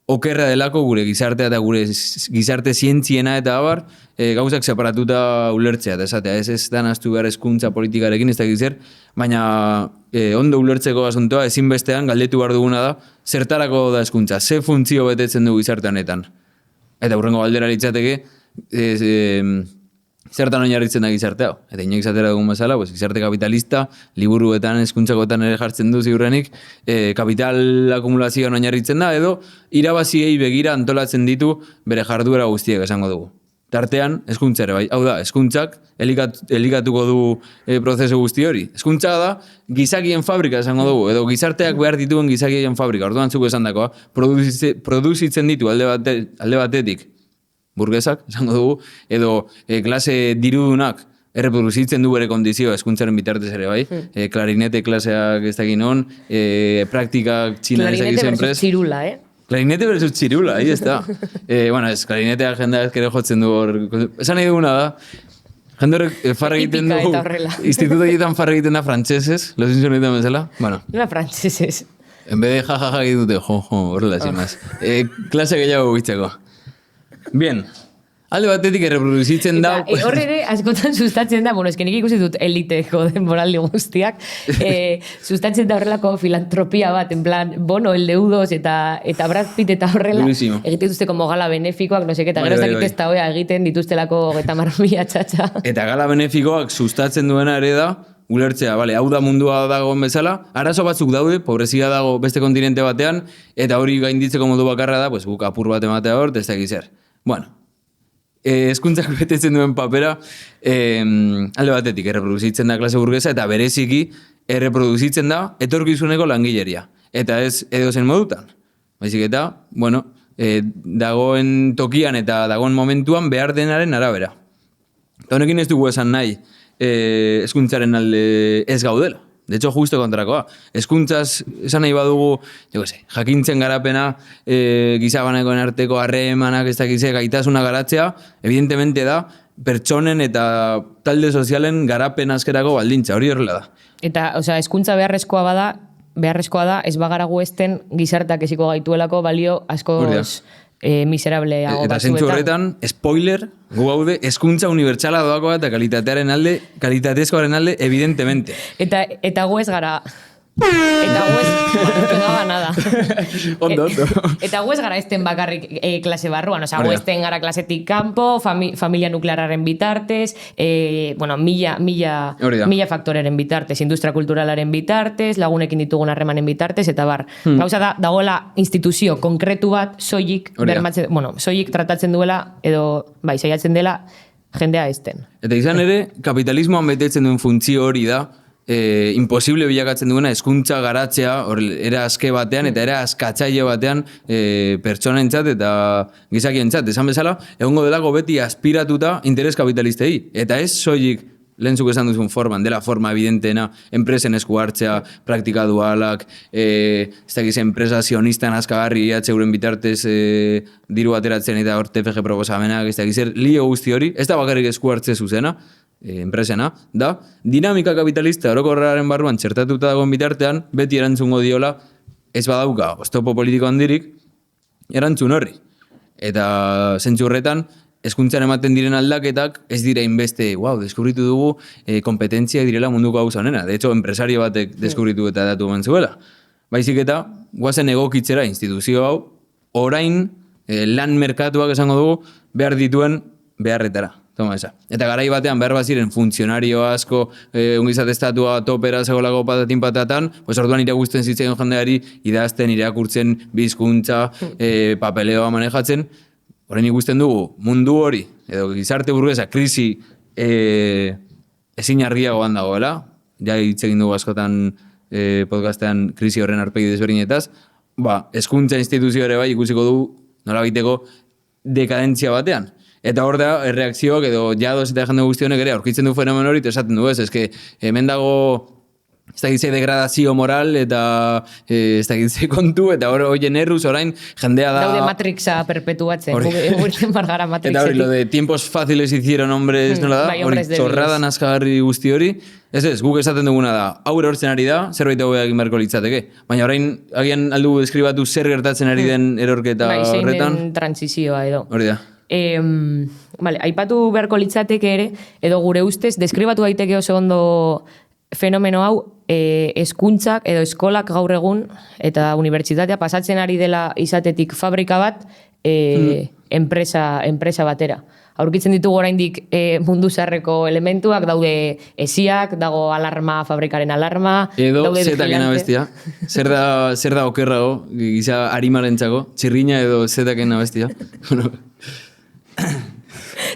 okerra delako gure gizartea eta gure gizarte zientziena eta abar, gauzak separatuta ulertzea, eta esatea, ez da naztu behar hezkuntza politikarekin, ez da gizer, baina ondo ulertzeko asuntoa ezinbestean galdetu behar duguna da, zertarako da hezkuntza, ze funtzio betetzen du gizarte honetan. Eta hurrengo galdera litzateke, zertan oinarritzen da gizarte hau. Eta inoik zatera dugun bezala, gizarte kapitalista, liburuetan, hezkuntzakoetan ere jartzen du ziurrenik, kapital akumulazioan oinarritzen da, edo irabaziei begira antolatzen ditu bere jarduera guztiek esango dugu. Tartean, hezkuntza ere bai. Hau da, hezkuntzak elikatuko du prozesu guzti hori. Hezkuntza da, gizakien fabrika esango dugu, edo gizarteak behar dituen gizakien fabrika. Orduan zuko esan dakoa, produzitzen ditu alde batetik burgesak, esango dugu, edo klase dirudunak erreproduzitzen du bere kondizioa hezkuntzaren bitartez ere bai. Klarinete klaseak ez dakin hon, praktikak txina ez dakiz enprez. Klarinete versus txirula, Klarinete versus txirula, ahí está. Klarinetea jendeak ere jotzen du hor. Esan nahi duguna da, jende horrek farra egiten du, instituto egiten farra egiten da frantsesez, lo zintzen egiten bezala. Una frantsesez. En vez de jajaja egitute, horrela, sin más. Klase gehiago bitzeko. Bien, Alde batetik erreproduzitzen da... Horre ere, askotan sustatzen da, bueno, eskenik ikusi dut eliteko denboraldi guztiak, sustatzen da horrelako filantropia bat, en plan, bono, el deudos, eta Brad Pitt eta horrela, Durísimo. egiten dituzte como gala benefikoak, no seke, eta gero ez dakit ez da hoia egiten dituztelako 30.000 txatxa. Eta gala benefikoak sustatzen duena ere da, ulertzea, bale, hau da mundua dagoen bezala, arazo batzuk daude, pobrezia dago beste kontinente batean, eta hori gainditzeko modu bakarra da, pues, guk apur bat ematea hor, ez dakit zer. Bueno, hezkuntzak betetzen duen papera, alde batetik, erreproduzitzen da klase burgesa, eta bereziki erreproduzitzen da etorkizuneko langileria. Eta ez edozen modutan. Baizik eta, bueno, dagoen tokian eta dagoen momentuan behar denaren arabera. Eta honekin ez dugu esan nahi, hezkuntzaren alde ez gaudela. De hecho, justo kontrakoa. Hezkuntzaz esan nahi badugu, jakintzen garapena, gizabanekoen arteko harremanak ez dakize gaitasuna garatzea, evidentemente da, pertsonen eta talde sozialen garapen askerako baldintza, hori horrela da. Eta, hezkuntza beharrezkoa da, ez bagaragu esten gizartak eziko gaituelako balio askoz miserableago eta batzuetan. zentzu horretan, spoiler, gu gaude, hezkuntza unibertsala doakoa eta kalitatezkoaren alde, evidentemente. Eta gu ez gara... Eta gu ez... pegaba nada. Ondo. Eta gu ez gara esten bakarrik klase barruan. Gu esten gara klasetik kanpo, familia nukleararen bitartez, mila faktoreren bitartez, industria kulturalaren bitartez, lagunekin ditugun harremanen bitartez, eta bar. Gauza da, dagoela instituzio konkretu bat, soilik tratatzen duela, edo, saiatzen dela, jendea esten. Eta izan ere, kapitalismoan betetzen duen funtzio hori da, imposible bilakatzen duena hezkuntza garatzea era aske batean eta era askatzaile batean pertsonentzat eta gizakientzat. Esan bezala, egongo delako beti aspiratuta interes kapitalistei. Eta ez soilik lehentzuk esan duzun forman, dela forma evidentena, enpresen esku hartzea, praktika dualak, ez dakiz enpresa sionistan askagarri euren bitartez diru ateratzen eta hor TFG proposamenak, ez dakiz lio guzti hori, ez da bakarrik esku hartze zuzena, enpresena, da, dinamika kapitalista orokorraren barruan txertatuta dagoen bitartean, beti erantzungo diola, ez badauka, oztopo politiko handirik, erantzun horri. Eta zentzu horretan, hezkuntzan ematen diren aldaketak ez dira inbeste, deskubritu dugu kompetentziak direla munduko gauza honena. De hecho, enpresario batek deskubritu eta datu eman zuela. Baizik eta, guazen egokitzera instituzio hau, orain lan merkatuak esango dugu behar dituen beharretara. Eta garai batean behar baziren funtzionario asko ongizat estatua topera segolako patatin patatan, orduan iragusten zitzen jendeari idazten, irakurtzen, bizkuntza, papeleoa manejatzen. Orain ikusten dugu mundu hori, edo gizarte burgesa, krisi ezin argiagoan dagoela, ja hitz egin dugu askotan podcastean krisi horren arpegi desberdinetaz, hezkuntza instituzio ere bai ikusiko du nola baiteko dekadentzia batean. Eta hor da, erreakzioak edo jadoz eta jende guztionek ere aurkitzen du fenomen hori, eta esaten du ez que hemen dago ez dakitze degradazio moral eta ez dakitze kontu, eta horien erruz orain jendea da... Daude Matrixa perpetuatzen, gurtzen bargara Matrixetik. Eta hori, lo de tiempos fáciles hicieron hombres, nola da? Hori, txorrada naskagarri guzti hori. Ez, guk esaten duguna da, hau erortzen ari da, zerbait hau egin beharko litzateke. Baina orain, agian aldu deskribatu zer gertatzen ari den erorketa horretan. Zein den transizioa edo. Hori da. Aipatu beharko litzateke ere, edo gure ustez, deskribatu daiteke oso ondo fenomeno hau, hezkuntzak edo eskolak gaur egun, eta unibertsitatea pasatzen ari dela izatetik fabrika bat, enpresa batera. Aurkitzen ditugu oraindik mundu zarreko elementuak, daude esiak, dago alarma, fabrikaren alarma, edo daude zetaken abestia. Zer da okerrago, giza arimarentzako, txirrina edo zetaken abestia.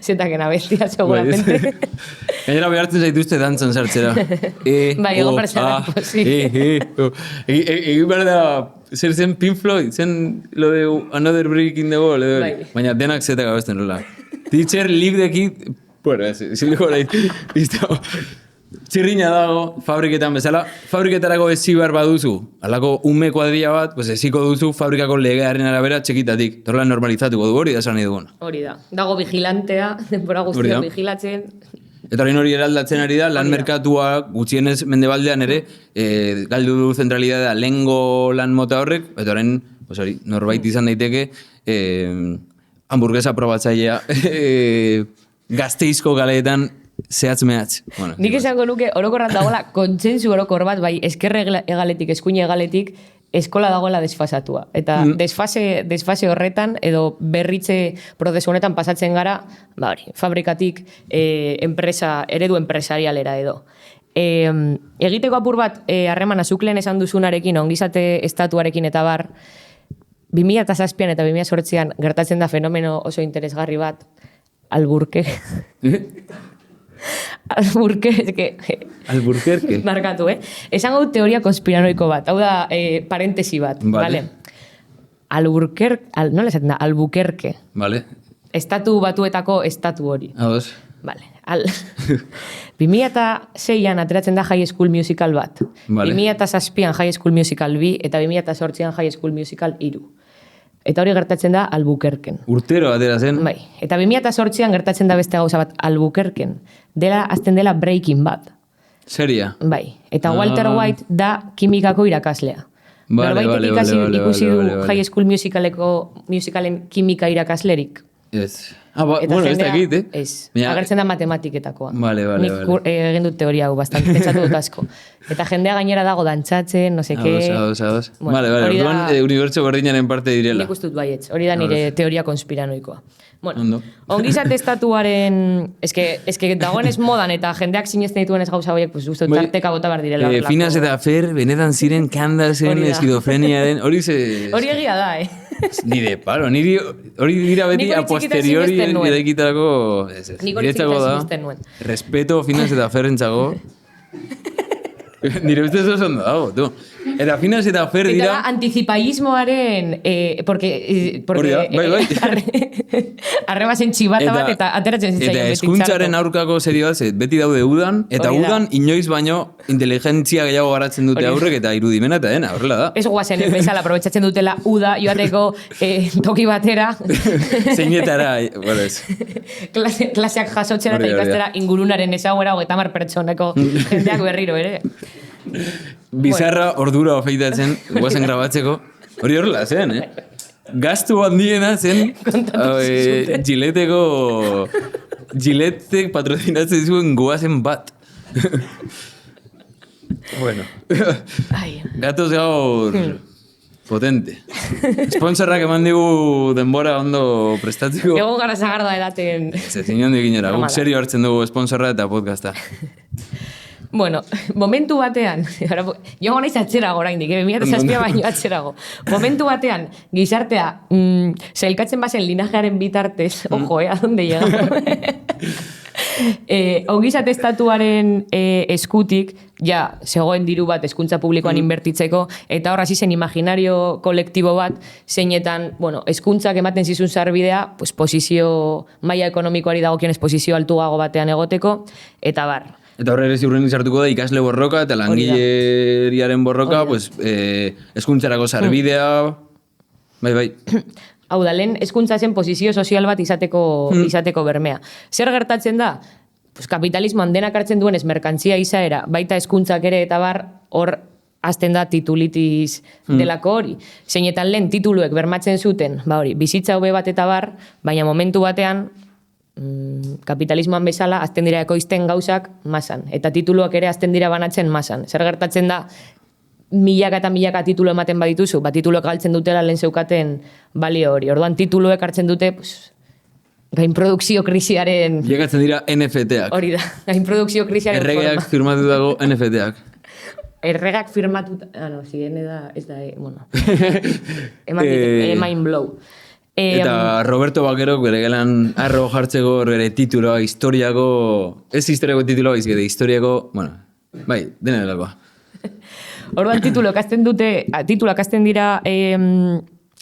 Zetaken abestia, seguramente. Gainera behartzen zaituzte dantzan sartzera. Bai, ego parezera. Egin behar da, zer zen Pink Floyd, zen lo de Another Brick in the Wall, baina denak zetak abesten rola. Teacher, leave the kid... Bueno, zileko orain, listo. Txirrina dago, fabriketan bezala. Fabriketarako ezi behar baduzu. Halako ume kuadria bat, pues eziko duzu fabrikako legearen arabera txekitatik. Torla normalizatuko du hori da esan nahi duguna. Hori da. Dago vigilantea, denbora guztia vigilatzen. Eta hori eraldatzen ari da, lan merkatua gutxienez mendebaldean ere, galdu du zentralidadea lehengo lan mota horrek, eta horren, norbait izan daiteke, hamburguesa probatzailea, Gasteizko galeetan zehatz mehatz. Bueno, Nik esango nuke orokorran dagoela kontsentsu orokor bat, bai eskerre egaletik, eskuine egaletik, eskola dagoela desfasatua. Eta desfase horretan, edo berritze prozesu honetan pasatzen gara, ba hori, fabrikatik eredu empresarialera edo. Egiteko apur bat, harreman azuklen esan duzunarekin, ongizate estatuarekin eta bar, 2007an eta 2008an gertatzen da fenomeno oso interesgarri bat, Alburquerque. Alburquerque. Markatu, Esango dut teoria konspiranoiko bat. Hau da, parentesi bat. Vale. Nola esaten da? Albuquerque. Vale. Estatu batuetako estatu hori. Ados. Vale. 2006an ateratzen da High School Musical bat. Vale. 2007an High School Musical 2 eta 2008an High School Musical 3. Eta hori gertatzen da Albuquerquen. Urtero atera zen. Bai. Eta 2008an gertatzen da beste gauza bat Albuquerquen. Azten dela Breaking Bad. Seria? Bai. Eta Walter White da kimikako irakaslea. Vale. Ikusi du High School Musicalen kimika irakaslerik. Ez. Bueno, ez dakit, Ez. Agertzen da matematiketakoa. Vale. Nik egin dut teoria hau, bastante pentsatu dut asko. Eta jendea gainera dago dantzatzen, no seke... Ados. Vale, orduan unibertso berdinaren parte direla. Nik ustut baietz, hori da nire teoria konspiranoikoa. Bueno, ongizate estatuaren... Eske dagoenez modan eta jendeak sinesten dituen ez gauza horiek, pues uste tarteka bota behar direla. Finas eta Fer, benetan ziren kandazen, eskidofreniaren, hori egia da, Nire, palo, hori dira beti a posteriori edakitarako... Nik hori txikita sinesten nuen. Respeto Finas eta Fer entzago. Nire ustez oso ondo dago, tu. Eta Finas eta Fer dira... Eta anticipaiismoaren... Porque bai. Arrebasen txibata bat eta ateratzen zitzaion eta beti eskuntzaren aurkako serio bat, beti daude udan, eta udan inoiz baino inteligentzia gehiago garatzen dute aurrek eta irudimena eta dena, horrela da. Ez guazen, bezala, aprobetxatzen dutela uda joateko toki batera. Zeinetara, bueno ez. Klaseak jasotzera eta ikastera ingurunaren ezaguera 30 pertsoneko jendeak berriro ere. Bizarra ordura ofeitatzen, guazen grabatzeko. Hori horrela zen, Gastu handiena zen Giletek patrocinatzen zuen guazen bat. Bueno. Gatoz gaur potente. Sponsorrak eman digu denbora ondo prestatzeko. Egon gara zagarda edaten. Zezin handik inera, guk serio hartzen dugu sponsorra eta podcasta. Bueno, momentu batean, jo naiz atzerago oraindik, 2007 baino atzerago. Momentu batean, gizartea, sailkatzen bazen linajearen bitartez, ojo, a donde llegamos. Ongizate estatuaren eskutik, ja, zegoen diru bat hezkuntza publikoan inbertitzeko, eta hor hasi zen imaginario kolektibo bat, zeinetan, bueno, hezkuntzak ematen zizun sarbidea, pues, posizio, maila ekonomikoari dagokionez posizio altuago batean egoteko, eta bar. Eta horre ere ziurren izartuko da ikasle borroka eta langileriaren borroka, pues, hezkuntzarako sarbidea, bai. Hau da, lehen hezkuntza zen posizio sozial bat izateko bermea. Zer gertatzen da? Pues kapitalismoan denak hartzen duen ez merkantzia izaera, baita hezkuntzak ere eta bar, hor azten da titulitis delako hori. Zeinetan lehen tituluek bermatzen zuten, ba hori, bizitza hobe bat eta bar, baina momentu batean, kapitalismoan bezala azten dira ekoizten gauzak masan. Eta tituluak ere azten dira banatzen masan. Zer gertatzen da, milaka eta milaka titulu ematen badituzu, tituluek galtzen dutela lehen zeukaten balio hori. Orduan tituluek hartzen dute, pues, gainprodukzio krisiaren... Llegatzen dira NFT-ak. Hori da, gainprodukzio krisiaren forma. Erregeak firmatu dago NFT-ak. Erregak firmatu... ziren ez da, bueno. Mind blow. Eta Roberto Baquerok bere gelan arro jartzeko bere tituloa, historiako... Ez historiako tituloa, izkete, historiako... Bueno, bai, dena delakoa. Orduan tituloak azten dira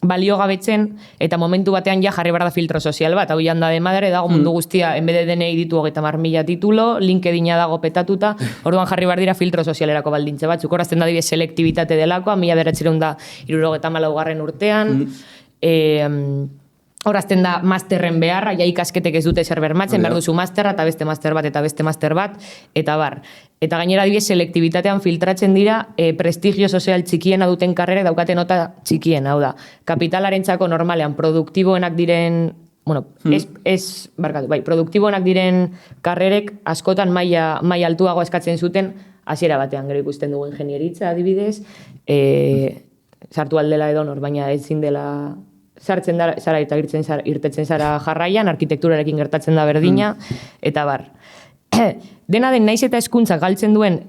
balio gabetzen, eta momentu batean ja jarri behar da filtro sozial bat. Hau janda de madre, dago mundu guztia, en BD DNI ditu 30.000 titulo, LinkedIna dago petatuta, orduan jarri behar dira filtro sozialerako baldintze batzuk. Horazten da dibe selektibitate delakoa, 1974 urtean, horazten da masterren beharra, ja ikasketek ez dute zer bermatzen, behar duzu masterra, eta beste master bat, eta bar. Eta gainera adibidez selektibitatean filtratzen dira prestigio sozial txikiena duten karrera daukate nota txikien, hau da. Kapitalarentzako normalean produktiboenak diren bueno, produktiboenak diren karrerek askotan maila altuago eskatzen zuten, hasiera batean gero ikusten dugu ingenieritza adibidez, sartu aldela edo nor, baina ezin dela sartzen zara eta irtetzen zara jarraian, arkitekturarekin gertatzen da berdina, eta bar. Dena den naiz eta hezkuntzak galtzen duen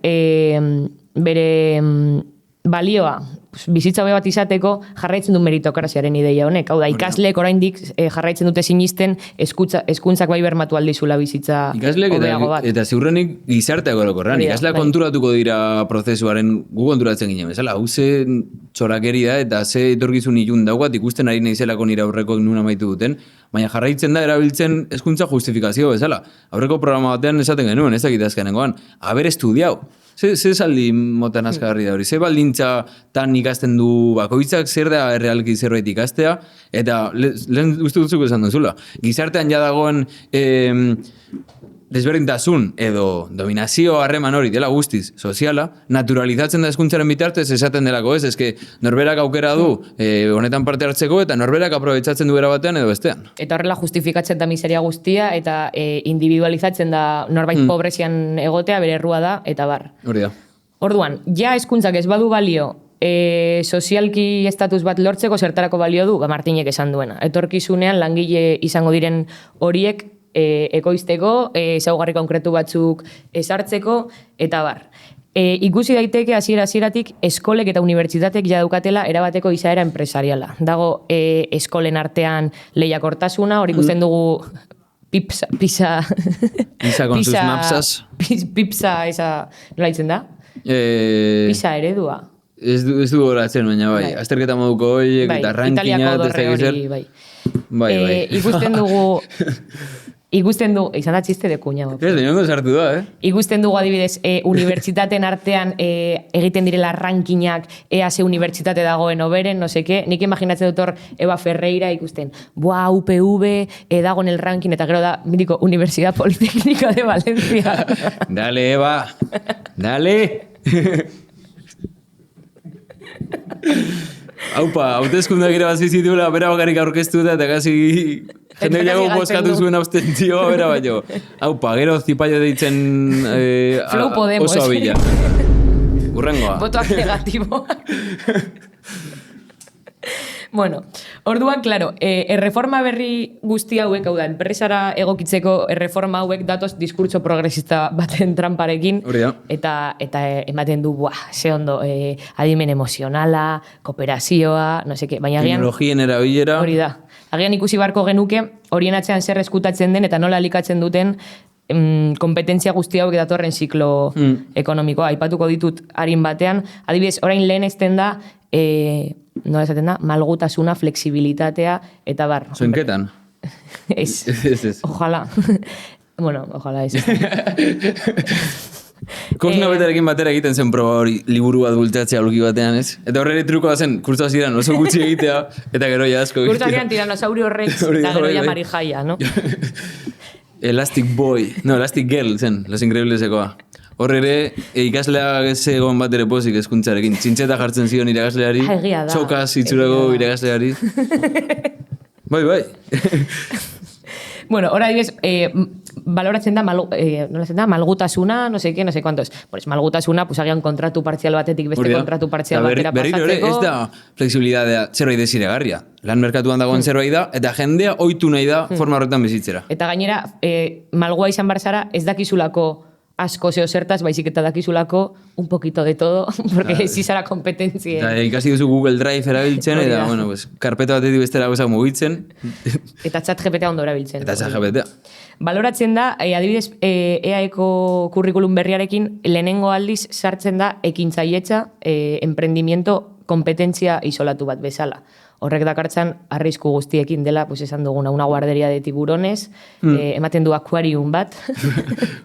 bere balioa, bizitza hobe bat izateko jarraitzen du meritokraziaren ideia honek. Hau da, ikasleek oraindik jarraitzen dute sinisten hezkuntzak bai bermatu aldizula bizitza hobeago bat. Eta ziurrenik gizarteak orokorrean. Ikasleak konturatuko dira prozesuaren gu konturatzen ginen. Bezala, hau ze txorakeri da eta ze etorkizun ilun daugat ikusten ari naizelako nire aurreko nun amaitu duten, baina jarraitzen da erabiltzen hezkuntza justifikazio bezala. Aurreko programa batean esaten genuen, ez dakit azkenengoan, haber estudiau. Ze saldi motan azkarri da hori, ze baldintza tan ikasten du bakoitzak, zer da errealki zerbait ikastea, eta lehen uste dutzuko esan duzula. Gizartean ja dagoen desberdintasun edo dominazio harreman hori dela guztiz soziala, naturalizatzen da hezkuntzaren bitartez esaten delako ez, eske norberak aukera du honetan parte hartzeko eta norberak aprobetxatzen du batean edo bestean. Eta horrela justifikatzen da miseria guztia eta individualizatzen da norbait pobrezian egotea, bere errua da, eta bar. Hori da. Orduan, ja hezkuntzak ez badu balio sozialki estatus bat lortzeko zertarako balio du, Martinek esan duena. Etorkizunean langile izango diren horiek ekoizteko, ezaugarri konkretu batzuk ezartzeko, eta bar. Ikusi daiteke hasieratik eskolek eta unibertsitatek ja daukatela erabateko izaera enpresariala. Dago eskolen artean lehiakortasuna, hor ikusten dugu Pisa con sus mapsas. Pisa, nola ditzen da? Pisa eredua. Ez du horatzen, baina bai. Azterketa moduko horiek eta rankinat. Italiako dorre hori, bai. Ikusten du, izan da txiste de kuña. Ez, denongo sartu da, Ikusten dugu adibidez, unibertsitateen artean egiten direla rankinak, ze unibertsitate dagoen oberen, no seke, nik imaginatzen dut hor Eva Ferreira ikusten, UPV, dagoen el ranking, eta gero da, mitiko, Universidad Politécnica de Valencia. Dale, Eva, dale! Haupa, hautezkundak ere bazizitula, bera bakarrik aurkeztu da, eta kasi jende jago boskatu zuen abstentzioa, bera baino. Haupa, gero zipaio deitzen Flow Podemos. Oso abila. Urrengoa. Botoak negatibo. Bueno, orduan, claro, erreforma berri guzti hauek, hau da, enpresara egokitzeko erreforma hauek datoz diskurtso progresista baten tramparekin, eta ematen du, ze ondo, adimen emozionala, kooperazioa, no seke, baina agian... Teknologien erabilera. Hori da. Agian ikusi barko genuke, horien atzean zer eskutatzen den, eta nola elikatzen duten kompetentzia guzti hauek datorren ziklo ekonomikoa. Aipatuko ditut harin batean, adibidez, orain lehen ezten da, nola esaten da, malgutasuna, flexibilitatea, eta bar. Zoinketan? Ez. Ojalá. Bueno, ojalá ez. Kosnobetarekin batera egiten zen proba hori liburu bat bultatzea aurki batean, ez? Eta horreri trukoa zen, kurtzoa ziren oso gutxi egitea, eta gero ja asko egitea. Kurtzoa ziren tiranosaurio rex, eta gero ja marijaia, no? Elastic Boy, no, Elastic Girl zen, Los Increíblesekoa. Hor ere, ikaslea egon bat ere pozik eskuntzarekin. Txintxeta jartzen zion irakasleari, txokaz itzurako irakasleari. Bai. Bueno, hora dibes, baloratzen da, malgutasuna, no sé qué, no sé cuántos. Pues malgutasuna, pues agian kontratu partzial batetik beste kontratu partzial batera pasatzeko. Berriro ez da flexibilidadea zerbait deziregarria. Lan merkatuan dagoen zerbait da, eta jendea ohitu nahi da forma horretan bizitzera. Eta gainera, malgua izan barzara, ez dakizulako asko zeo zertaz, baizik eta dakizulako un poquito de todo, porque ez izara kompetentzia. Eta ikasi duzu Google Drive erabiltzen, eta, bueno, pues, karpeta batetik bestera gozak mugitzen. Eta chat GPT ondo erabiltzen. Eta chat GPT. Baloratzen da, adibidez, EAEko kurrikulum berriarekin, lehenengo aldiz sartzen da ekintzailetza, emprendimiento, kompetentzia isolatu bat bezala. Horrek dakartzan, arrisku guztiekin dela, pues esan duguna, una guarderia de tiburones, ematen du aquarium bat.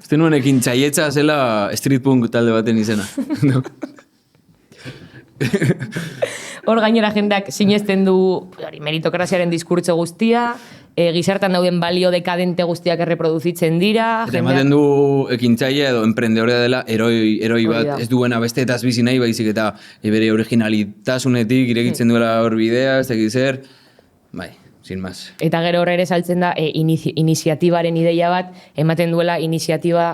Uste nuen ekintzailetza zela street punk talde baten izena. No? Hor gainera jendeak sinesten du meritokraziaren diskurtso guztia, gizartan dauden balio dekadente guztiak erreproduzitzen dira. Eta ematen du ekintzailea edo emprendedorea dela eroi bat ez duena besteetaz bizi nahi baizik eta bere originalitasunetik irekitzen duela hor bidea, ez dakit zer. Bai, sin más. Eta gero horre ere saltzen da iniziatibaren ideia bat, ematen duela iniziatiba,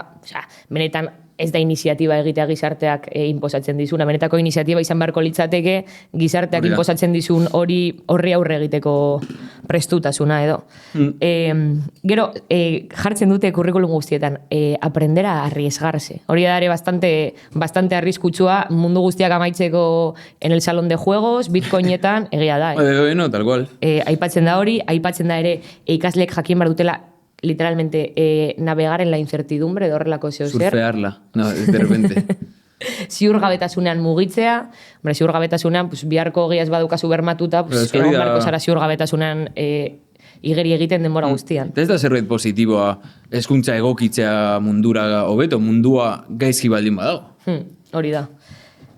benetan ez da iniziatiba egitea gizarteak inposatzen dizuna, benetako iniziatiba izan beharko litzateke gizarteak inposatzen dizun horri aurre egiteko prestutasuna edo. Gero, jartzen dute kurrikulum guztietan, aprender a arriesgarse. Hori da ere bastante arriskutsua, mundu guztiak amaitzeko en el salón de juegos, bitcoinetan, egia da. No, tal cual. Aipatzen da hori, aipatzen da ere ikasleek jakin behar dutela literalmente navegar en la incertidumbre de horrelako zeo zer. Surfearla, no, de repente. Ziurgabetasunean mugitzea, ziurgabetasunean, pues, biharko giaz badukazu bermatuta, pues, egon beharko zara ziurgabetasunean igeri egiten denbora guztian. Ez da zerbait positiboa hezkuntza egokitzea mundura hobeto, mundua gaizki baldin badago. Hori da.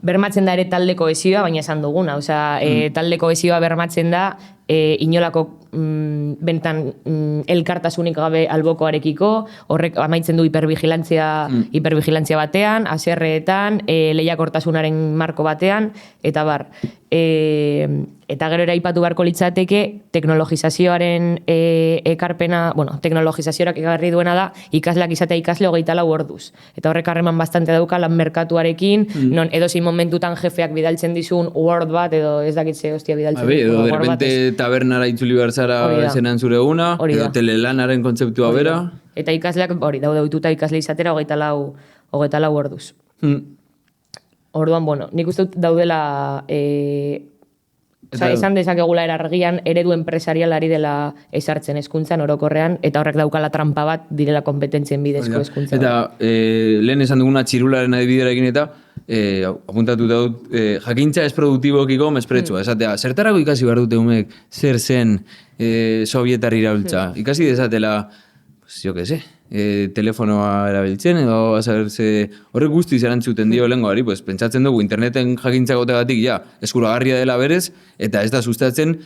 Bermatzen da ere talde kohesioa, baina esan duguna. Osea, talde kohesioa bermatzen da inolako bentan elkartasunik gabe albokoarekiko, horrek amaitzen du hipervigilantzia batean, haserreetan, lehiakortasunaren marko batean, eta bar. Eta gero ere aipatu beharko litzateke teknologizazioaren ekarpena, teknologizazioak egarri duena da ikasleak izatea ikasle 24 orduz. Eta horrek harreman bastante dauka lan merkatuarekin, non edozein momentutan jefeak bidaltzen dizun Word bat, edo ez dakitze hostia bidaltzen. Edo de repente tabernara itzuli behar zara zenan zure una, edo telelanaren kontzeptua bera. Eta ikasleak daude ohituta ikasle izatera 24 orduz. Orduan, nik uste dut daudela esan dezakegula erargian eredu enpresarialari dela esartzen hezkuntzan orokorrean, eta horrek daukala trampa bat direla kompetentzien bidezko hezkuntza. Eta lehen esan duguna txirularen adibiderarekin eta apuntatu dut, jakintza ez produktibokiko mespretsua. Esatea, zertarako ikasi behar dute umek zer zen sovietar iraultza? Ikasi dezatela, jo que se, telefonoa erabiltzen, edo horrek guztiz erantzuten dio lehengoari, pentsatzen dugu interneten jakintzagotegatik eskuragarria dela berez, eta ez da sustatzen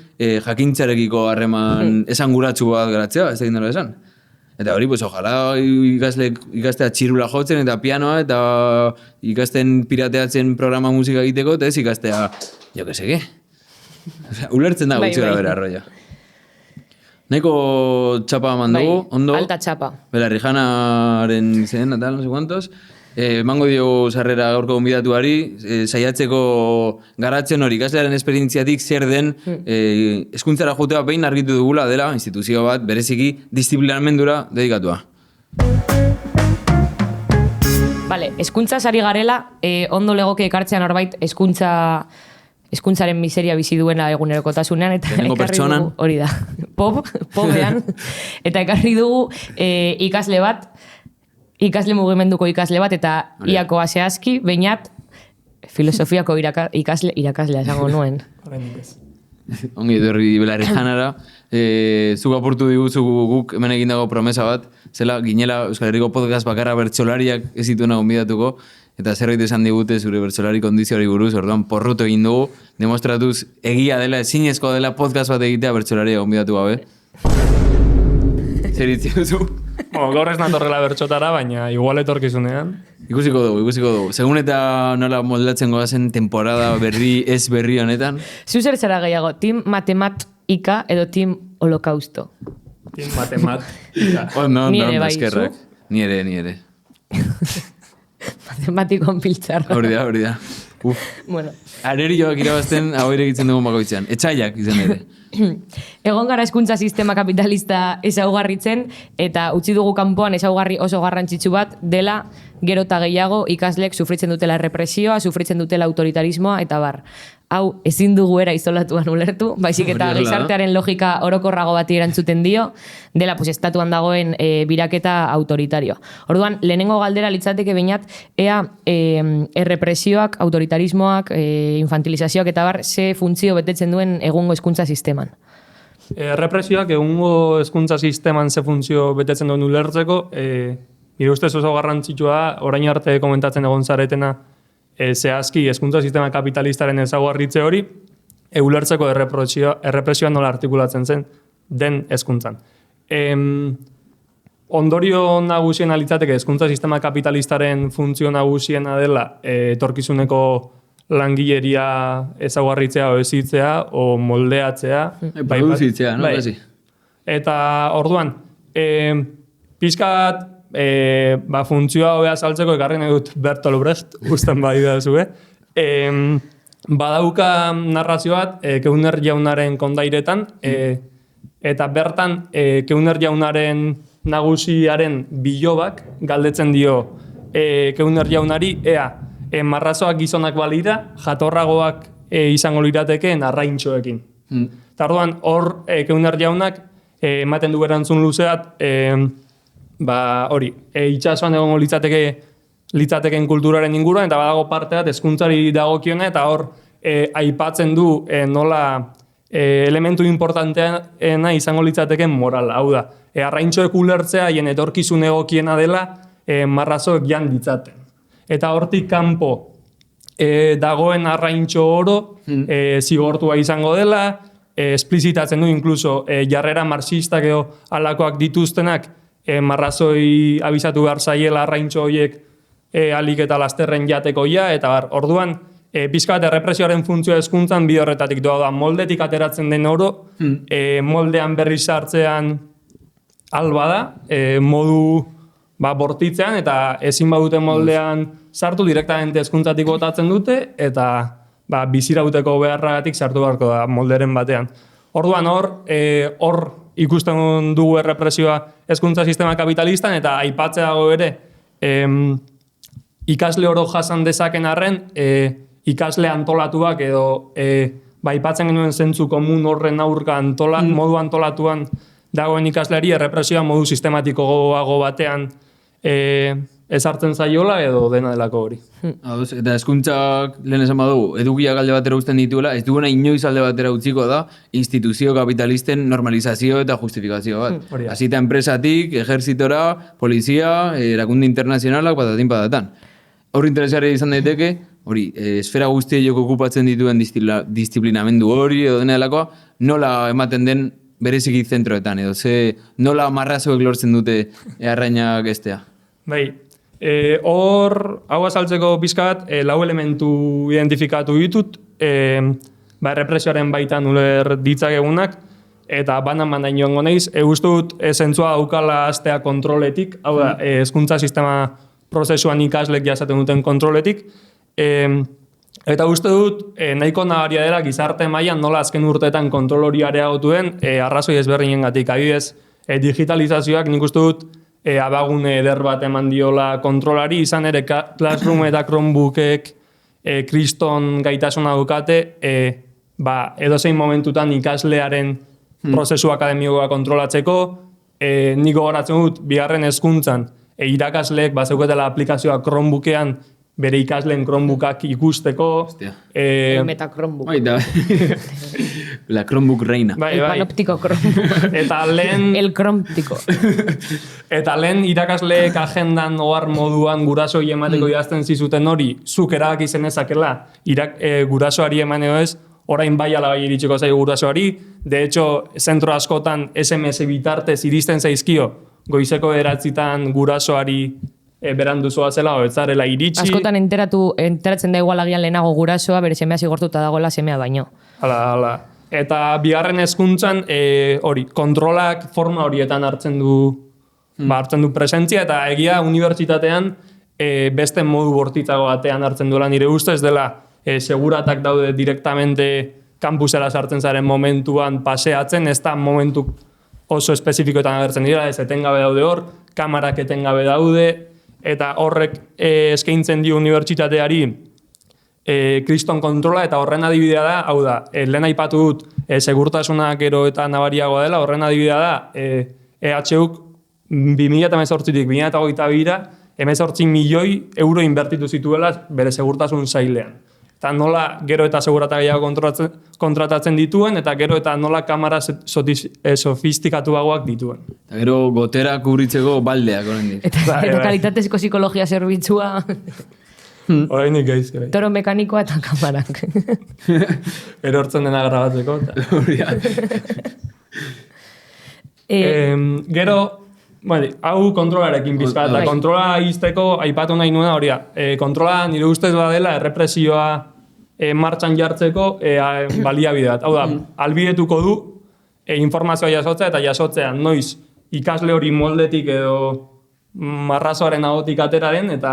jakintzarekiko harreman esanguratsu bat garatzea, ez da gindela esan. Eta hori, ojala ikastea txirula jotzen eta pianoa, eta ikasten pirateatzen programa musika egiteko, eta ez ikastea, jo que seke. Ulertzen da gutxi gara bera arroia. Nahiko txapa eman dugu, ondo. Alta txapa. Belarrijanaren izen, natal, no sé cuantos. Mango dio sarrera gaurko gonbidatuari, saiatzeko garatzen hori, ikaslearen esperientziatik zer den hezkuntzara jotea behin argitu dugula dela instituzio bat bereziki disiplinamendura dedikatua. Vale, hezkuntza sari garela, ondo legoke ekartzean horbait hezkuntzaren miseria bizi duena egunerokotasunean, eta ekarri dugu, hori da, pobean, eta ekarri dugu ikasle bat, ikasle mugimenduko ikasle bat, eta iako zehazki, bainat, filosofiako irakaslea esango nuen. Ongi etorri Belarrijanara, zuk apurtu diguzu guk hemen egin dago promesa bat, zela ginela Euskal Herriko podcast bakarra bertsolariak ez zituena gonbidatuko, eta zerbait esan digute zure bertsolari kondizioari buruz, orduan porruto egin dugu, demostratuz egia dela, ezinezkoa dela podcast bat egitea bertsolaria gonbidatu gabe. Zer itzi duzu? Gaur ez natorrela bertxotara, baina igual etorkizunean. Ikusiko dugu. Segun eta nola moldatzen goazen temporada ez berri honetan. Zuzer zara gehiago, team matematika edo team holokausto? Team matematika. No, eskerrak. Ni ere. Matematikon piltzarra. Hori da. Bueno. Arerioak irabazten hau ere egitzen dugu bakoitzean. Etxaiak izan ere. Egon gara hezkuntza sistema kapitalista ezaugarritzen, eta utzi dugu kanpoan ezaugarri oso garrantzitsu bat dela gero eta gehiago ikaslek sufritzen dutela errepresioa, sufritzen dutela autoritarismoa, eta bar. Hau ezin dugu era izolatuan ulertu, baizik eta gizartearen logika orokorrago bati erantzuten dio, dela estatuan dagoen biraketa autoritarioa. Orduan, lehenengo galdera litzateke bainat, ea errepresioak, autoritarismoak, infantilizazioak eta bar, ze funtzio betetzen duen egungo hezkuntza sisteman. Errepresioak egungo hezkuntza sisteman ze funtzio betetzen duen ulertzeko, nire ustez oso garrantzitsua, orain arte komentatzen egon zaretena, zehazki hezkuntza sistema kapitalistaren ezaugarritze hori, ulertzeko errepresioa nola artikulatzen zen den hezkuntzan. Ondorio nagusien litzateke hezkuntza sistema kapitalistaren funtzio nagusiena dela etorkizuneko langileria ezaugarritzea o ezitzea o moldeatzea. Produzitzea, no? Kasi. Eta orduan, pixkat funtzioa hobea saltzeko ekarri nahi dut Bertolt Brecht, guztan bai da zu, badauka narrazio bat Keuner jaunaren kondairetan, eta bertan Keuner jaunaren nagusiaren bilobak galdetzen dio Keuner jaunari, marrazoak gizonak balira, jatorragoak izango liratekeen arraintxoekin. Eta orduan, hor Keuner jaunak ematen du erantzun luzeat, itxasuan egongo litzateken kulturaren inguruan, eta badago parte bat hezkuntzari dagokiona, eta hor aipatzen du nola elementu importanteena izango litzateken moral. Hau da, arraintxoek ulertzea haien etorkizun egokiena dela marrazoek jan ditzaten. Eta hortik kanpo dagoen arraintxo oro zigortua izango dela, esplizitatzen du inkluso jarrera marxistak edo alakoak dituztenak marrazoi abizatu behar zaiela arraintxo horiek alik eta lasterren jatekoia, eta orduan pixka bat errepresioaren funtzioa hezkuntzan bi horretatik doa da, moldetik ateratzen den oro, moldean berriz sartzean alba da, modu bortitzean, eta ezin badute moldean sartu direktamente hezkuntzatik botatzen dute, eta bizirauteko beharragatik sartu beharko da molderen batean. Orduan hor ikusten dugu errepresioa hezkuntza sistema kapitalistan, eta aipatzea dago ere, ikasle oro jasan dezaken arren, ikasle antolatuak edo aipatzen genuen zentzu komun horren aurka modu antolatuan dagoen ikasleari errepresioa modu sistematikoago batean ezartzen zaiola edo dena delako hori. Eta hezkuntzak lehen esan badugu, edukiak alde batera uzten dituela, ez duguna inoiz alde batera utziko da instituzio kapitalisten normalizazio eta justifikazio bat. Hasita enpresatik, ejertzitora, polizia, erakunde internazionalak, patatin patatan. Hor interesgarria izan daiteke, hori, esfera guztiak okupatzen dituen disiplinamendu hori edo dena delakoa, nola ematen den bereziki zentroetan, edo nola marrazoek lortzen dute arrainak estea. Bai, hor, hau azaltzeko pizkat, lau elementu identifikatu ditut, errepresioaren baitan uler ditzakegunak, eta banan joango naiz, uste dut zentzua daukala astea kontroletik, hau da, hezkuntza sistema prozesuan ikaslek jasaten duten kontroletik, eta uste dut, nahiko nabaria dela gizarte mailan nola azken urteetan kontrol hori areagotu den, arrazoi ezberdinengatik, adibidez, digitalizazioak nik uste dut, abagune eder bat eman diola kontrolari, izan ere Classroom eta Chromebookek kriston gaitasuna dukate, edozein momentutan ikaslearen prozesu akademikoa kontrolatzeko, nik gogoratzen dut, bigarren hezkuntzan, irakasleek bazeuketela aplikazioa Chromebookean bere ikasleen Chromebookak ikusteko. El meta Chromebook. La Chromebook reina. El panoptico Chromebook. Eta lehen... El Chromtico. Eta lehen irakasleek agendan ohar moduan gurasoi emateko idazten zizuten hori, zuk erabaki zenezakela gurasoari eman edo ez, orain bai ala bai iritsiko zaigu gurasoari. De hecho, zentro askotan SMS bitartez iristen zaizkio, goizeko 9:00 gurasoari berandu zoazela o etzarela iritsi. Askotan enteratzen da igual agian lehenago gurasoa, bere semea zigortuta dagoela semea baino. Hala. Eta bigarren hezkuntzan hori, kontrolak forma horietan hartzen du presentzia, eta egia unibertsitatean beste modu bortitzago batean hartzen duela nire ustez dela seguratak daude direktamente kampusera sartzen zaren momentuan paseatzen, ez da momentu oso espezifikoetan agertzen dira, ez etengabe daude hor, kamarak etengabe daude, eta horrek eskaintzen dio unibertsitateari kriston kontrola, eta horren adibidea da, hau da, lehen aipatu dut segurtasuna gero eta nabariagoa dela, horren adibidea da, EHUk 2018-tik 2022-ra 18 milioi euro inbertitu zituela bere segurtasun sailean. Eta nola gero eta segurata gehiago kontratatzen dituen, eta gero eta nola kamara sofistikatuagoak dituen. Eta gero gotera kubritzeko baldeak oraindik. Eta kalitatezko psikologia zerbitzua. Orainik gaiz. Toro mekanikoa eta kamarak. Erortzen dena grabatzeko. Gero, hau kontrolarekin bizkat, kontrola izteko aipatu nahi nuena hori. Kontrola nire ustez badela errepresioa martxan jartzeko baliabide bat. Hau da, albidetuko du informazioa jasotzea eta jasotzean noiz ikasle hori moldetik edo marrazoaren ahotik ateraren eta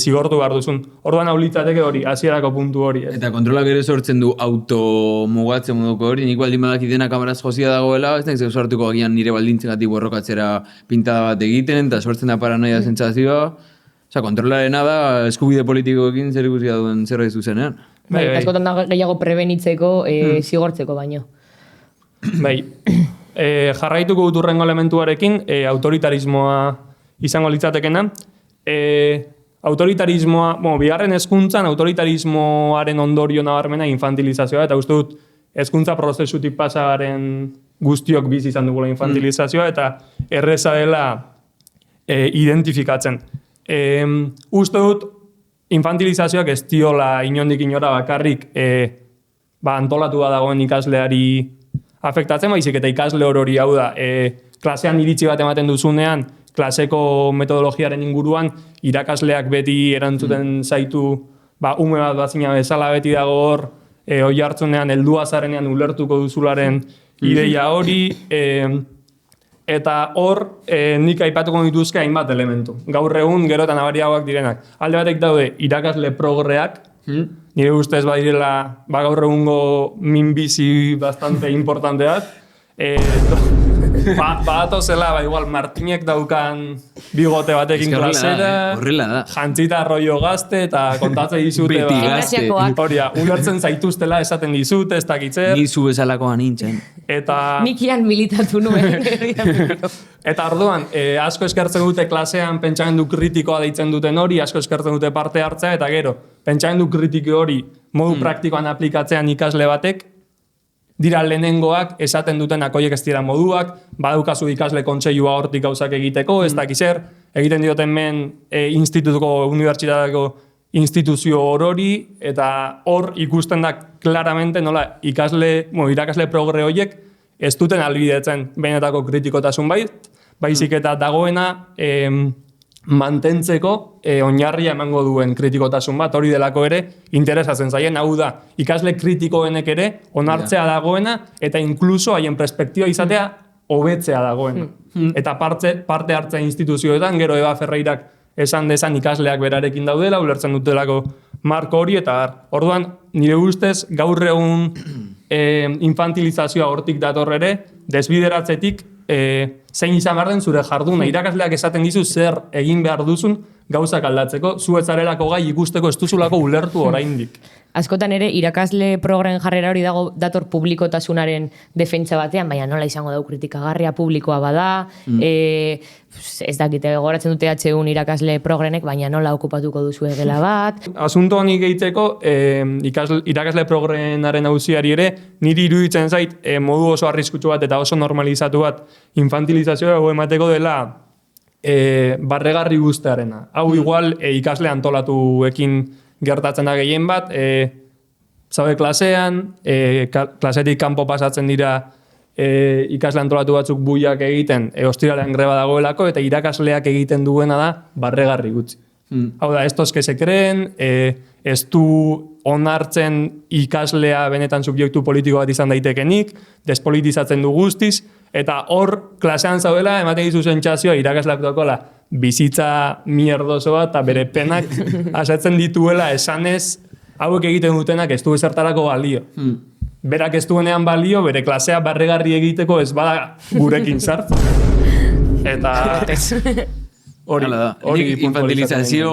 zigortu behar duzun. Orduan hau litzateke hori, hasierako puntu hori. Eta kontrolak ere sortzen du automugatzen moduko hori, nik baldin badakidena kameraz jozia dagoela, ez da sortuko agian nire baldintzegatik borrokatzera pintada bat egiten, eta sortzen da paranoia sentsazioa. Osa, kontrolarena da eskubide politikoekin zer ikusia duen zerbait zuzenean. Bai, askotan da gehiago prebenitzeko, zigortzeko baino. Bai, jarraituko dut urrengo elementuarekin, autoritarismoa izango litzatekena. Autoritarismoa, bigarren hezkuntzan autoritarismoaren ondorio nabarmena infantilizazioa, eta uste dut hezkuntza prozesutik pasaren guztiok bizi izan dugula infantilizazioa, eta erreza dela identifikatzen. Uste dut infantilizazioak ez diola inondik inora bakarrik antolatua dagoen ikasleari afektatzen, baizik eta ikasle hori hau da, klasean iritzi bat ematen duzunean, klaseko metodologiaren inguruan, irakasleak beti erantzuten zaitu, ume bat bazina bezala beti dago hor, hoi hartzunean, heldua zarenean ulertuko duzularen ideia hori, eta hor, nik aipatuko dituzke hainbat elementu. Gaur egun, gero eta nabariagoak direnak. Alde batek daude, irakasle progreak, nire ustez badirela, gaur egungo minbizi bastante importanteak. Badatozela, igual, Martinek daukan bigote batekin klasera, jantzita rollo gazte, eta kontatzen dizute, horia, ulertzen zaituztela esaten dizute, ez dakitzer. Nizu bezalakoa nintzen. Nikian militatu nuen. Eta orduan, asko eskertzen dute klasean pentsamendu kritikoa deitzen duten hori, asko eskertzen dute parte hartzea, eta gero, pentsamendu kritiko hori modu praktikoan aplikatzean ikasle batek, dira lehenengoak esaten duten akoiek ez dira moduak, badukazu ikasle kontseilua hortik gauzak egiteko, ez dakizer, egiten dioten men institutuko, unibertsitateko instituzio hori, eta hor ikusten da claramente nola irakasle progre horiek ez duten albidetzen benetako kritikotasun baizik eta dagoena mantentzeko oinarria emango duen kritikotasun bat, hori delako ere interesatzen zaien, hau da, ikasle kritikoenek ere onartzea dagoena eta inkluso haien perspektiba izatea hobetzea dagoena. Eta parte hartzea instituzioetan, gero Eva Ferreirak esan dezan ikasleak berarekin daudela, ulertzen dutelako marko hori, eta orduan nire ustez gaur egun infantilizazioa hortik dator ere, desbideratzetik zein izan behar den zure jarduna. Irakasleak esaten dizu zer egin behar duzun gauzak aldatzeko, zu ez zarelako gai ikusteko ez duzulako ulertu oraindik. Askotan ere, irakasle progren jarrera hori dago dator publikotasunaren defentsa batean, baina nola izango dau kritikagarria publikoa bada, ez dakite, goratzen dute HUn irakasle progrenek, baina nola okupatuko duzu egela bat. Asunto honi gehitzeko, irakasle progrenaren auziari ere, niri iruditzen zait modu oso arriskutsu bat eta oso normalizatu bat infantilizazioa emateko dela barregarri guztearena. Hau igual ikasle antolatuekin gertatzen da gehien bat, zaude klasean, klasetik kanpo pasatzen dira ikasle antolatu batzuk buiak egiten, ostiralean greba dagoelako, eta irakasleak egiten duena da barregarri gutxi. Hau da, estos que se creen, ez du onartzen ikaslea benetan subjektu politiko bat izan daitekenik, despolitizatzen du guztiz, eta hor klasean zaudela, ematen dizu sentsazioa irakasleak dokola bizitza mierdoso bat, eta bere penak asetzen dituela esanez, hauek egiten dutenak ez du ezertarako balio. Berak ez duenean balio, bere klasea barregarri egiteko ez bada gurekin sartzen. Eta hori infantilizazio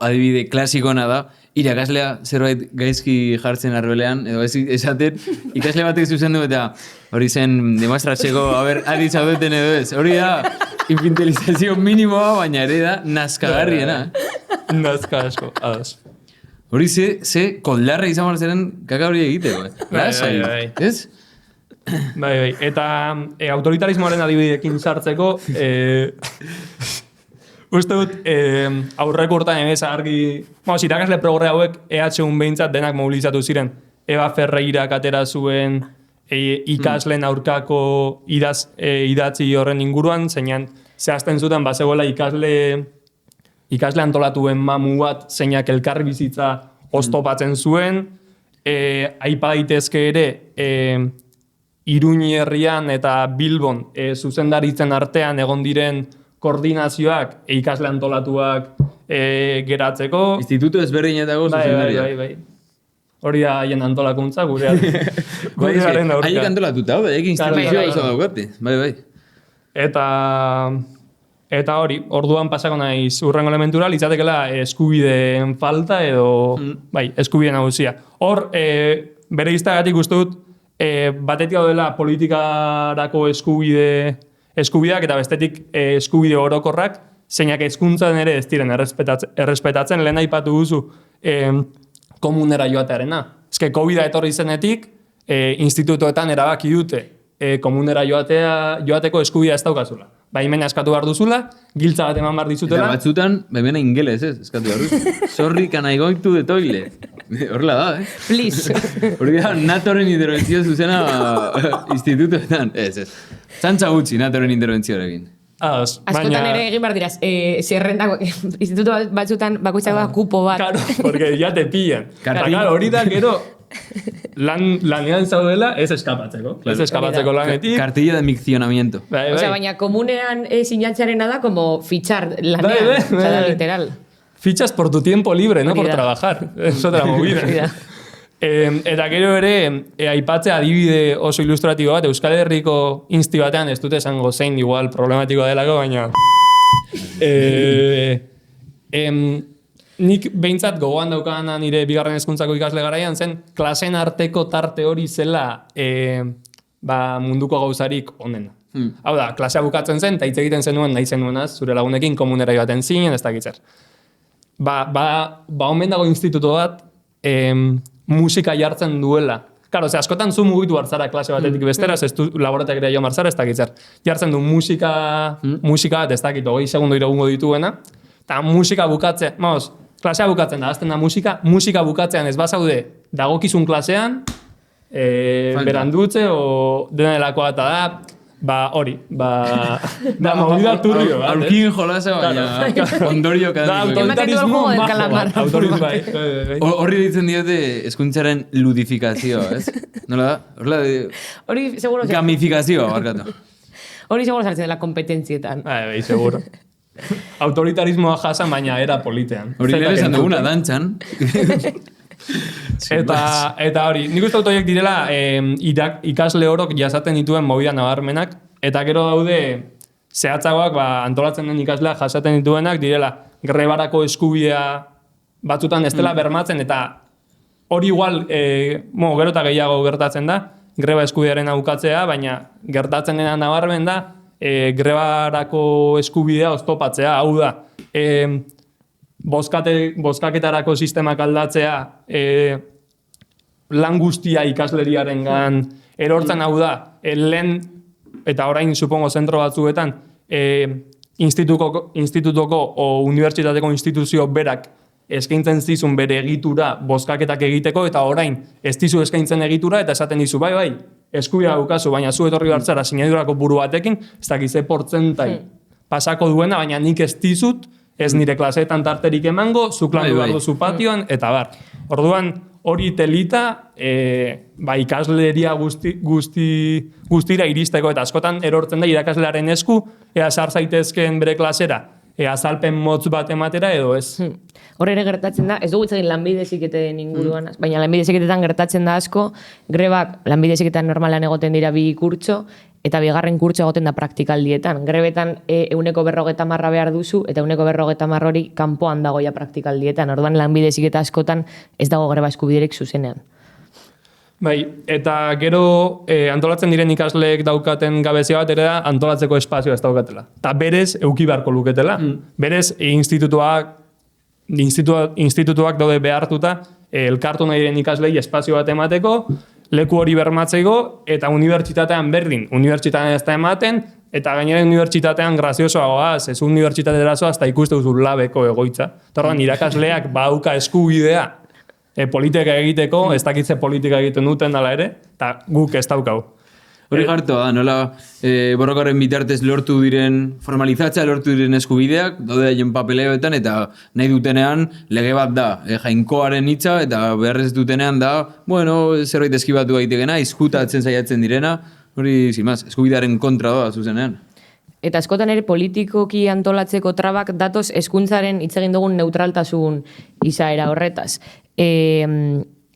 adibide klasikona da, irakaslea zerbait gaizki jartzen arbelean, edo esaten, ikasle batek zuzendu eta hori zen demostratzeko, adi zaudeten edo ez. Hori da, infantilizazio minimoa, baina ere da, nazkagarriena. Nazka asko, ados. Hori ze koldarra izan barzaren kaka hori egiteko. Bai. Ez? Bai. Eta autoritarismoaren adibidekin sartzeko, uste dut, aurreko urtean emez argi, irakasle progre hauek EHUn behintzat denak mobilizatu ziren. Eva Ferreirak atera zuen ikasleen aurkako idatzi horren inguruan, zeinan zehazten zuten bazegoela ikasle antolatuen mamu bat, zeinak elkarri bizitza oztopatzen zuen, aipa daitezke ere, Iruñi herrian eta Bilbon zuzendaritzen artean egon diren koordinazioak ikasle antolatuak geratzeko. Instituto ezberdinetako zuzendaria. Bai. Hori da haien antolakuntza, gurearen aurka. Haiek antolatuta, haiek instituzioa oso daukate. Bai. Eta hori, orduan pasako naiz urrengo elementura, litzatekela eskubideen falta edo, eskubide nagusia. Hor, bere iztagatik uste dut, batetik dela politikarako eskubideak eta bestetik eskubide orokorrak, zeinak hezkuntzan ere ez diren errespetatzen, lehen aipatu duzu komunera joatearena. Ezke, COVID-a etorri zenetik, institutoetan erabaki dute komunera joateko eskubidea ez daukazula. Baimena eskatu behar duzula, giltza bat eman behar dizutela. Eta batzutan, baimena ingeles, eskatu behar duzu. Sorry, can I go to the toilet? Horrela da, Please. Hori da, natoren interbentzio zuzena institutoetan. Ez. Txantza gutxi, natoren interbentzioarekin. Askotan ere egin behar diraz, zerrendako, instituto batzutan bakoitzak da kupo bat. Claro, porque ya te pillan. Claro, hori da, gero, lanean zaudela ez eskapatzeko. Ez eskapatzeko lanetik. Cartilla de miccionamiento. Osea, baina komunean sinatzearena da como fichar lanean. Osea, da literal. Fichas por tu tiempo libre, no por trabajar. Es otra movida. Eta gero ere, aipatzea adibide oso ilustratibo bat, Euskal Herriko insti batean, ez dute esango zein igual problematikoa delako, baina nik behintzat gogoan daukana nire bigarren hezkuntzako ikasle garaian zen, klasen arteko tarte hori zela munduko gauzarik onena. Hau da, klasea bukatzen zen, eta hitz egiten zenuen nahi zenuenaz, zure lagunekin komunera joaten zinen, ez dakitzer. Omen dago instituto bat, musika jartzen duela. Karo, askotan zu mugitu hartzara klase batetik bestera, ez du laborategira jo martzara, ez dakitzer. Jartzen du musika bat, ez dakit, 20 segundo iragungo dituena, eta musika bukatzen, klasea bukatzen da, azten da musika bukatzean ez bazaude dagokizun klasean, berandutze, o dena delakoa eta da, hori, movida turbio. Aurkin jolasa, baina ondorio kadamiko. Autoritarismo Horri ditzen diote hezkuntzaren ludifikazioa, ez? Nola da? Hori, seguro. Gamifikazioa, barkatu. Hori seguro sartzen dela kompetentzietan. Bai, seguro. Autoritarismoa jasan, baina era politean. Hori lehen esan duguna, dantzan. Eta hori, nik uste dut horiek direla ikasle orok jasaten dituen movida nabarmenak, eta gero daude zehatzagoak antolatzen den ikaslea jasaten dituenak direla grebarako eskubidea batzutan ez dela bermatzen, eta hori igual gero eta gehiago gertatzen da, greba eskubidearen aukatzea, baina gertatzen dena nabarmen da grebarako eskubidea oztopatzea, hau da, bozkaketarako sistemak aldatzea, lan guztia ikasleriarengan erortzen, hau da, lehen, eta orain supongo zentro batzuetan, institutoko o unibertsitateko instituzio berak eskaintzen zizun bere egitura bozkaketak egiteko, eta orain ez dizu eskaintzen egitura, eta esaten dizu, bai, eskubidea daukazu, baina zu etorri hartzara sinadurako buru batekin, ez dakize portzentai pasako duena, baina nik ez dizut, ez nire klaseetan tarterik emango, zuk landu behar duzu patioan, eta bar. Orduan, hori telita, ikasleria guztira iristeko, eta askotan erortzen da irakaslearen esku, ea sar zaitezken bere klasera, azalpen motz bat ematera edo ez. Hor ere gertatzen da, ez dugu itzegin lanbide heziketen inguruan, baina lanbide heziketetan gertatzen da asko, grebak lanbide heziketan normalan egoten dira 2 kurtso, eta 2. kurtso egoten da praktikaldietan. Grebetan 150 behar duzu, eta 150 hori kanpoan dagoia praktikaldietan. Orduan lanbide heziketa askotan ez dago greba eskubiderik zuzenean. Bai, eta gero antolatzen diren ikasleek daukaten gabezia bat ere da antolatzeko espazioa ez daukatela. Eta berez euki beharko luketela. Berez institutuak daude behartuta elkartu nahi diren ikaslei espazio bat emateko, leku hori bermatzeko, eta unibertsitatean berdin. Unibertsitatean ez da ematen, eta gainera unibertsitatean graziosoagoa, ez unibertsitatera zoaz, eta ikuste duzu labeko egoitza. Torran, irakasleak bauka eskubidea politika egiteko, ez dakitze politika egiten duten dala ere, eta guk ez daukau. Hori jartoa da, nola borrokaren bitartez lortu diren, formalizatzea lortu diren eskubideak, daude haien papeleoetan, eta nahi dutenean lege bat da, jainkoaren hitza, eta beharrez dutenean da, bueno, zerbait eskibatu daitekena, izkutatzen saiatzen direna, hori, zimaz, eskubidearen kontra doa zuzenean. Eta askotan ere politikoki antolatzeko trabak datoz hezkuntzaren hitz egin dugun neutraltasun izaera horretaz.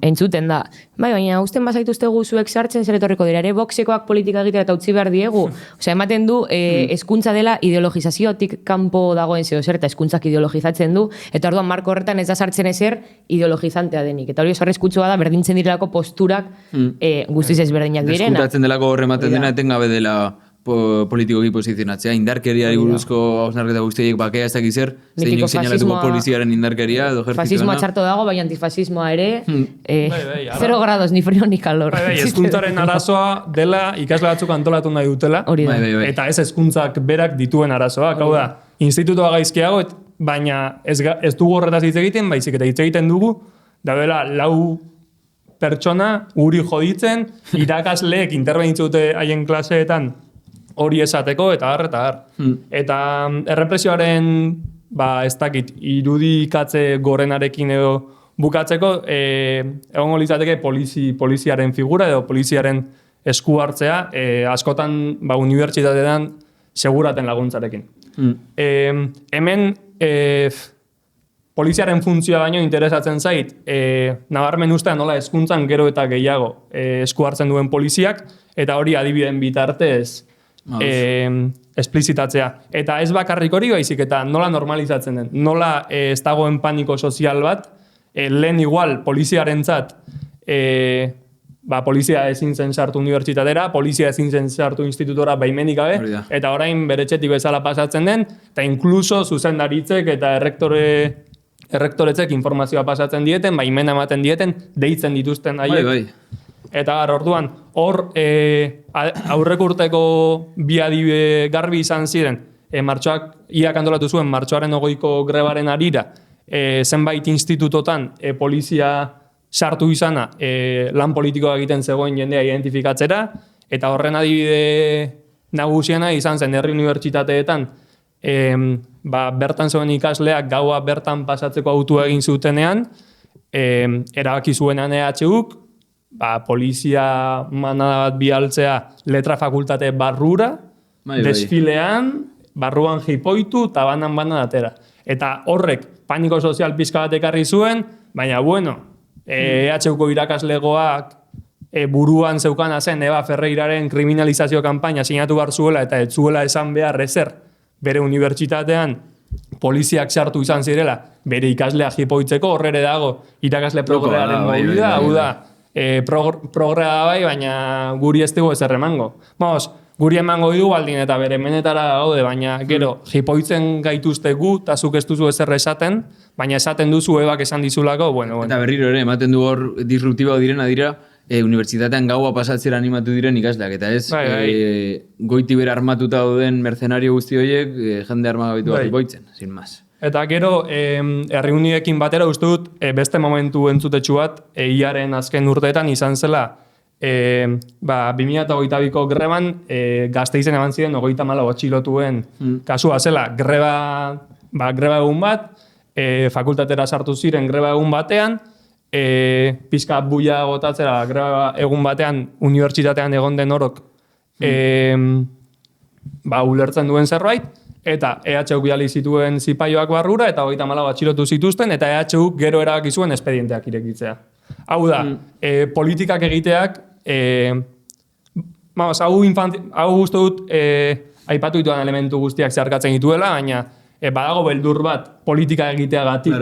Entzuten da. Baina, usten bazaituztegu zuek sartzen zer etorriko dira. Ere boxekoak politika egitea eta utzi behar diegu. Osea, ematen du hezkuntza dela ideologizaziotik kanpo dagoen zeo zer, eta hezkuntzak ideologizatzen du, eta orduan marko horretan ez da sartzen ezer ideologizantea denik. Eta hori oso arriskutsua da, berdintzen direlako posturak guztiz ezberdinak direna. Eskutatzen delako horrematen dena, etengabe dela politikoki posizionatzea, indarkeriari buruzko hausnarketa guztiak bakea ez dakiz zer, zeinek seinalatuko poliziaren indarkeria edo ejertzituena. Fasismoa txarto dago, bai antifasismoa ere, 0 grados, ni frio ni calor. Hezkuntzaren arazoa dela ikasle batzuk antolatu nahi dutela, eta ez hezkuntzak berak dituen arazoak, hau da, institutoa gaizkiago, baina ez dugu horretaz hitz egiten, baizik eta hitz egiten dugu, da dela 4 pertsona guri joditzen, irakasleek interbenitzu dute haien klaseetan hori esateko, eta har. Eta errepresioaren, ez dakit, irudikatze gorenarekin edo bukatzeko, egongo litzateke poliziaren figura edo poliziaren esku hartzea, askotan unibertsitatean seguraten laguntzarekin. Hemen, poliziaren funtzioa baino interesatzen zait, nabarmen ustea nola hezkuntzan gero eta gehiago esku hartzen duen poliziak, eta hori adibideen bitartez esplizitatzea. Eta ez bakarrik hori baizik, eta nola normalizatzen den. Nola ez dagoen paniko sozial bat, lehen igual poliziarentzat polizia ezin zen sartu unibertsitatera, polizia ezin zen sartu institutora baimenik gabe, eta orain beretxetik bezala pasatzen den, eta inkluso zuzendaritzek eta errektoretzek informazioa pasatzen dieten, baimena ematen dieten, deitzen dituzten haiek. Eta orduan, hor aurreko urteko bi adibe garbi izan ziren, martxoak, iak antolatu zuen martxoaren 20ko grebaren arira, zenbait institutotan polizia sartu izana lan politikoa egiten zegoen jendea identifikatzera, eta horren adibide nagusiena izan zen herri unibertsitateetan, bertan zegoen ikasleak gaua bertan pasatzeko autua egin zutenean, erabaki zuenan EHUk, polizia manada bat bialtzea letra fakultate barrura, desfilean, barruan jipoitu, eta banan atera. Eta horrek paniko sozial pizka bat ekarri zuen, baina EHUko irakaslegoak buruan zeukana zen Eva Ferreiraren kriminalizazio kanpaina sinatu behar zuela, eta ez zuela esan behar ezer bere unibertsitatean poliziak sartu izan zirela, bere ikaslea jipoitzeko, horrere dago irakasle progrearen movida, hau da, progrea da baina guri ez dugu ezer emango. Guri emango dugu baldin eta bere menetara gaude, baina gero jipoitzen gaituzte gu, eta zuk ez duzu ezer esaten, baina esaten duzu ebak esan dizulako, bueno. Eta berriro ere, ematen du hor disruptiba direna dira, unibertsitatean gaua pasatzera animatu diren ikasleak, eta ez goiti bera armatuta dauden mercenario guzti horiek jende armagabitu bat jipoitzen, sin más. Eta gero, herri uniekin batera uste dut, beste momentu entzutetxu bat, iaren azken urteetan izan zela, 2022ko greban, Gasteizen eman ziren 34 atxilotuen kasua zela, greba egun bat, fakultatera sartu ziren greba egun batean, pizka buia gotatzera greba egun batean unibertsitatean egon den orok ulertzen duen zerbait, eta EHUk bidali zituen zipaioak barrura, eta 34 atxilotu zituzten, eta EHUk gero erabaki zuen espedienteak irekitzea. Hau da, politikak egiteak, hau uste dut, aipatu dituan elementu guztiak zeharkatzen dituela, baina badago beldur bat politika egiteagatik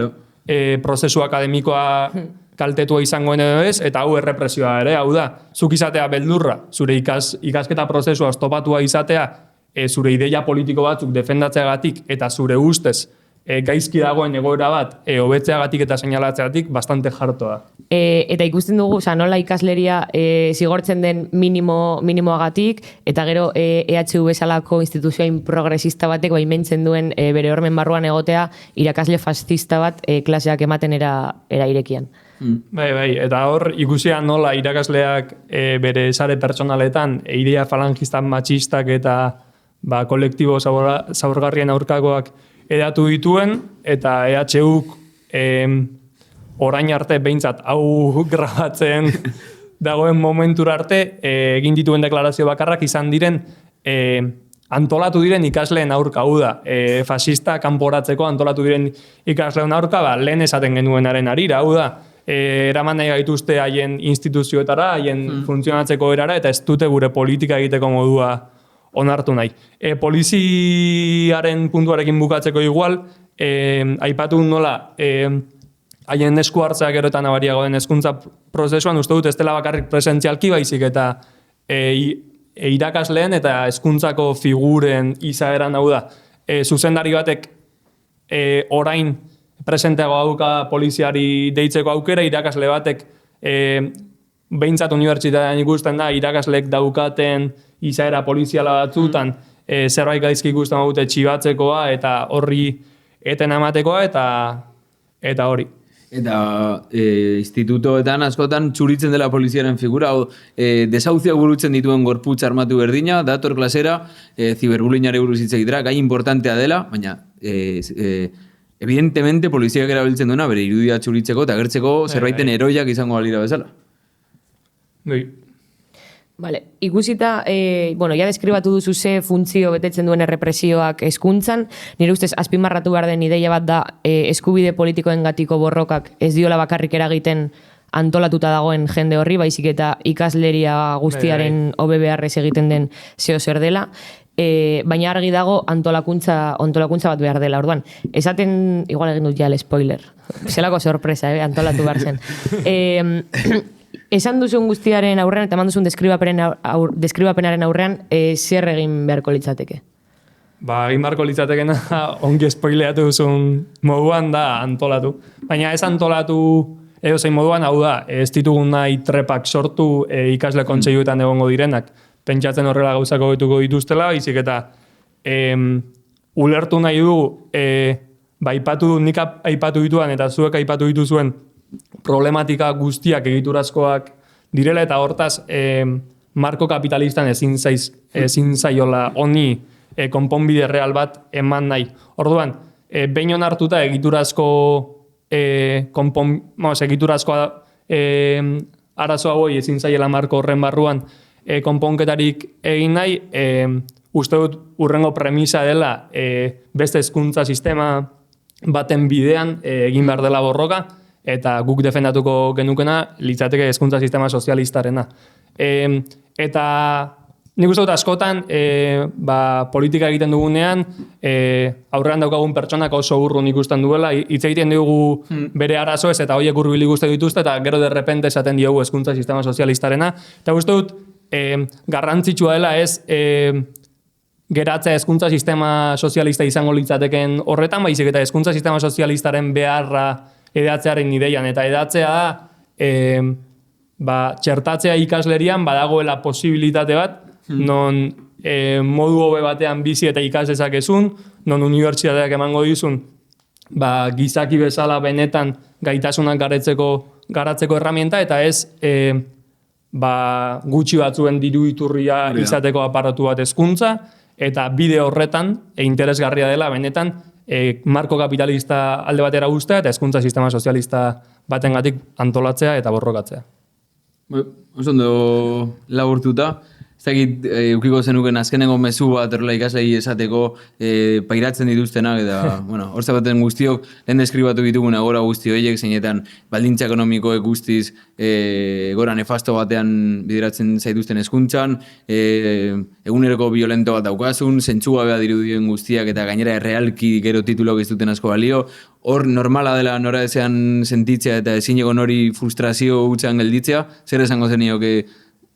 prozesu akademikoa kaltetua izangoen edo ez, eta hau errepresioa ere, hau da, zuk izatea beldurra, zure ikasketa prozesua oztopatua izatea, zure ideia politiko batzuk defendatzeagatik eta zure ustez gaizki dagoen egoera bat hobetzeagatik eta seinalatzeagatik bastante jartoa. Eta ikusten dugu, nola ikasleria zigortzen den minimoagatik, eta gero EHU bezalako instituzioain progresista batek baimentzen duen bere hormen barruan egotea irakasle fascista bat klaseak ematen era irekian. Bai, eta hor ikusia nola irakasleak bere sare pertsonaletan idea falangistak, matxistak eta kolektibo zaurgarrien aurkakoak edatu dituen, eta EHUk orain arte behintzat hau grabatzen dagoen momentura arte egin dituen deklarazio bakarrak izan diren antolatu diren ikasleen aurka, hau da, fasista kanporatzeko antolatu diren ikasleen aurka, lehen esaten genuenaren arira, hau da, eraman nahi gaituzte haien instituzioetara, haien funtzionatzeko erara, eta ez dute gure politika egiteko modua onartu nahi. Poliziaren puntuarekin bukatzeko igual, aipatu nola, haien esku hartzea gero eta nabariago den hezkuntza prozesuan, uste dut ez dela bakarrik presentzialki baizik eta irakasleen eta hezkuntzako figuren izaeran, hau da, zuzendari batek orain presenteago dauka poliziari deitzeko aukera, irakasle batek behintzat unibertsitatean ikusten da, irakasleek daukaten izaera poliziala batzutan zerbait gaizki ikusten dute txibatzekoa eta horri eten amatekoa eta hori. Eta institutoetan askotan txuritzen dela poliziaren figura, desauzia burutzen dituen gorputz armatu berdina, dator klasera, ziberbullyingare buruz hitz egitera, gai importantea dela, baina evidentemente poliziak erabiltzen duena bere irudia txuritzeko eta agertzeko zerbaiten heroiak izango balira bezala. Vale, ikusita, ja deskribatu duzu ze funtzio betetzen duen errepresioak hezkuntzan, nire ustez azpimarratu behar den ideia bat da eskubide politikoen gatiko borrokak ez diola bakarrik eragiten antolatuta dagoen jende horri, baizik eta ikasleria guztiaren hobe beharrez egiten den zeo zer dela, baina argi dago antolakuntza bat behar dela. Orduan, esaten, igual egin dut ja el spoiler, zelako sorpresa, antolatu behar zen. Esan duzun guztiaren aurrean eta eman duzun deskribapenaren aurrean zer egin beharko litzateke? Egin beharko litzatekena ongi spoileatu duzun moduan da antolatu. Baina ez antolatu edozein moduan, hau da, ez ditugun nahi trepak sortu ikasle kontseiluetan egongo direnak. Pentsatzen horrela gauzako betuko dituztela, baizik eta ulertu nahi du nik aipatu dituan eta zuek aipatu dituzuen problematika guztiak egiturazkoak direla eta hortaz marko kapitalistan ezin zaiola honi konponbide real bat eman nahi. Orduan, behin onartuta egiturazko arazo hauei ezin zaiela marko horren barruan konponketarik egin nahi, uste dut urrengo premisa dela beste hezkuntza sistema baten bidean egin behar dela borroka, eta guk defendatuko genukena litzateke hezkuntza sistema sozialistarena. Eta nik uste dut askotan politika egiten dugunean aurrean daukagun pertsonak oso urrun ikusten duela, hitz egiten dugu bere arazoez eta horiek hurbil ikusten dituzte eta gero de repente esaten diogu hezkuntza sistema sozialistarena. Eta uste dut garrantzitsua dela ez geratzea hezkuntza sistema sozialista izango litzateken horretan, baizik eta hezkuntza sistema sozialistaren beharra edatzearen ideian, eta edatzea da txertatzea ikaslerian badagoela posibilitate bat, non modu hobe batean bizi eta ikas dezakezun, non unibertsitateak emango dizun gizaki bezala benetan gaitasunak garatzeko erramienta, eta ez gutxi batzuen diru iturria izateko aparatu bat hezkuntza, eta bide horretan interesgarria dela benetan marko kapitalista alde batera uztea eta hezkuntza sistema sozialista batengatik antolatzea eta borrokatzea. Oso ondo laburtuta, ez dakit eukiko zenuken azkenengo mezu bat erla ikaslei esateko pairatzen dituztenak eta hor zabaten guztiok lehen deskribatu ditugun agora guzti horiek zeinetan baldintza ekonomikoek guztiz gora nefasto batean bideratzen zaituzten hezkuntzan, eguneroko violento bat daukasun, zentzugabea dirudien guztiak eta gainera errealki gero tituluak ez duten asko balio, hor normala dela nora ezean sentitzea eta ezineko nori frustrazio hutzean gelditzea, zer esango zenioke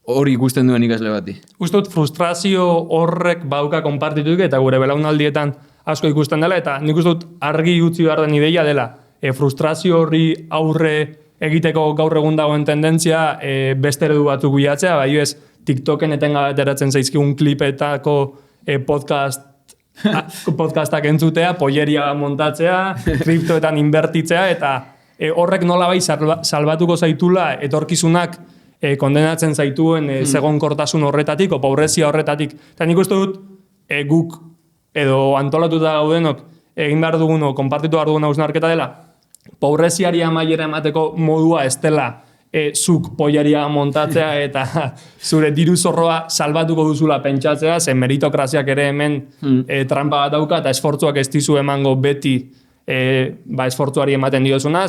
hori ikusten duen ikasle bati? Uste dut frustrazio horrek bauka konpartituik eta gure belaunaldietan asko ikusten dela, eta nik uste dut argi utzi behar den ideia dela. Frustrazio horri aurre egiteko gaur egun dagoen tendentzia beste eredu batzuk bilatzea, bai ez TikToken etengabe ateratzen zaizkigun klipetako podcastak entzutea, polleria montatzea, kriptoetan inbertitzea eta horrek nolabai salbatuko zaitula etorkizunak kondenatzen zaituen segonkortasun horretatik, o pobrezia horretatik. Eta nik uste dut, guk edo antolatuta gaudenok egin behar dugun, o konpartitu behar dugun hausnarketa dela, pobreziari amaiera emateko modua ez dela zuk pollaria montatzea eta zure diru zorroa salbatuko duzula pentsatzea, zen meritokraziak ere hemen trampa bat dauka eta esfortzuak ez dizu emango beti esfortzuari ematen diozuna,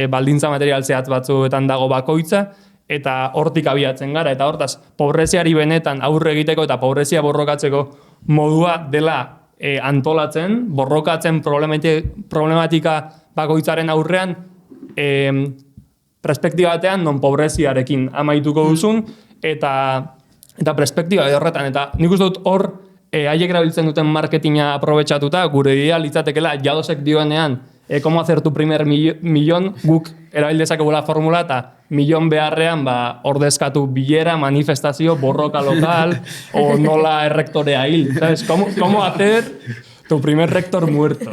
baldintza material zehatz batzuetan dago bakoitza, eta hortik abiatzen gara, eta hortaz, pobreziari benetan aurre egiteko eta pobrezia borrokatzeko modua dela antolatzen, borrokatzen problematika bakoitzaren aurrean, perspektiba batean non pobreziarekin amaituko duzun, eta perspektiba horretan, eta nik uste dut hor, haiek erabiltzen duten marketinga aprobetxatuta, gure idea litzatekela jadosek dioenean, como hacer tu primer millón, guk erabildezakegula formula, eta milion beharrean ordezkatu bilera, manifestazio, borroka lokal, o nola errektorea hil. ¿Sabes? ¿Cómo hacer tu primer rector muerto?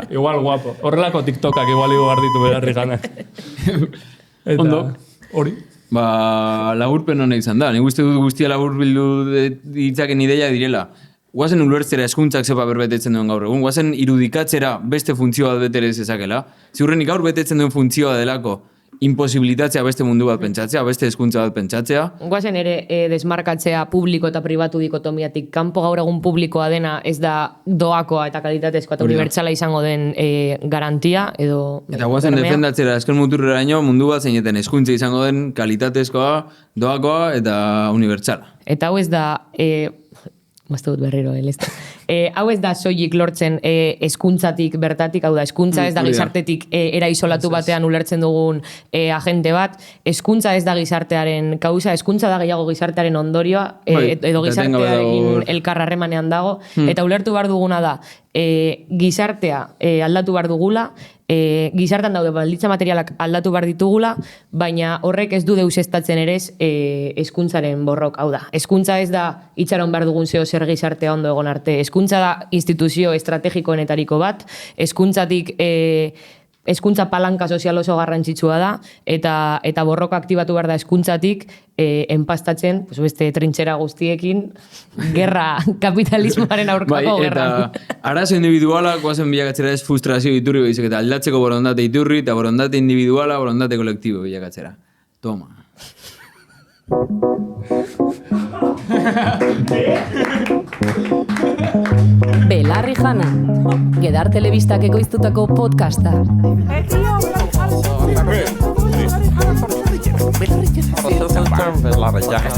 Igual guapo. Horrelako TikTokak igual igo barditu beharri ganak. Ondo. Hori? Laburpen honek izan da. Nik uste dut guztia labur bildu ditzaken ideia direla. Guazen ulertzera eskuntzak zepa berbetetzen duen gaur egun. Guazen irudikatzera beste funtzioa betere ezakela. Ziurrenik gaur betetzen duen funtzioa delako imposibilitatzea beste mundu bat pentsatzea, beste eskuntza bat pentsatzea. Guazen ere desmarkatzea publiko eta pribatu dikotomiatik. Kanpo gaur egun publikoa dena ez da doakoa eta kalitatezkoa eta unibertsala izango den garantia edo... Eta guazen defendatzera esken muturreraino mundu bat zeineten eskuntza izango den kalitatezkoa, doakoa eta unibertsala. Eta hau ez da... Mazte dut berriro, hau ez da soilik lortzen eskuntzatik bertatik, hau da, eskuntza ez da gizartetik era isolatu batean ulertzen dugun agente bat, eskuntza ez da gizartearen kausa, eskuntza da gehiago gizartearen ondorioa, edo gizartearekin elkarrarremanean dago, eta ulertu behar duguna da, gizartea aldatu behar dugula, gizartan daude balditza materialak aldatu behar ditugula, baina horrek ez du deusestatzen ere eskuntzaren borrok, hau da. Eskuntza ez da itxaron behar dugun zeo zer gizartea ondo egon arte. Eskuntza da instituzio estrategikoenetariko bat, eskuntza palanka sozial oso garrantzitsua da, eta borroka aktibatu behar da eskuntzatik enpastatzen, beste trintxera guztiekin, gerra kapitalismoaren aurkako gerra. Eta arazo individuala, guazen bilakatzera ez frustrazio iturri behizik, eta aldatzeko borondate iturri, eta borondate individuala, borondate kolektibo bilakatzera. Toma. Belarri jana, Gedar Telebistak ekoiztutako podcasta. Belarri jana.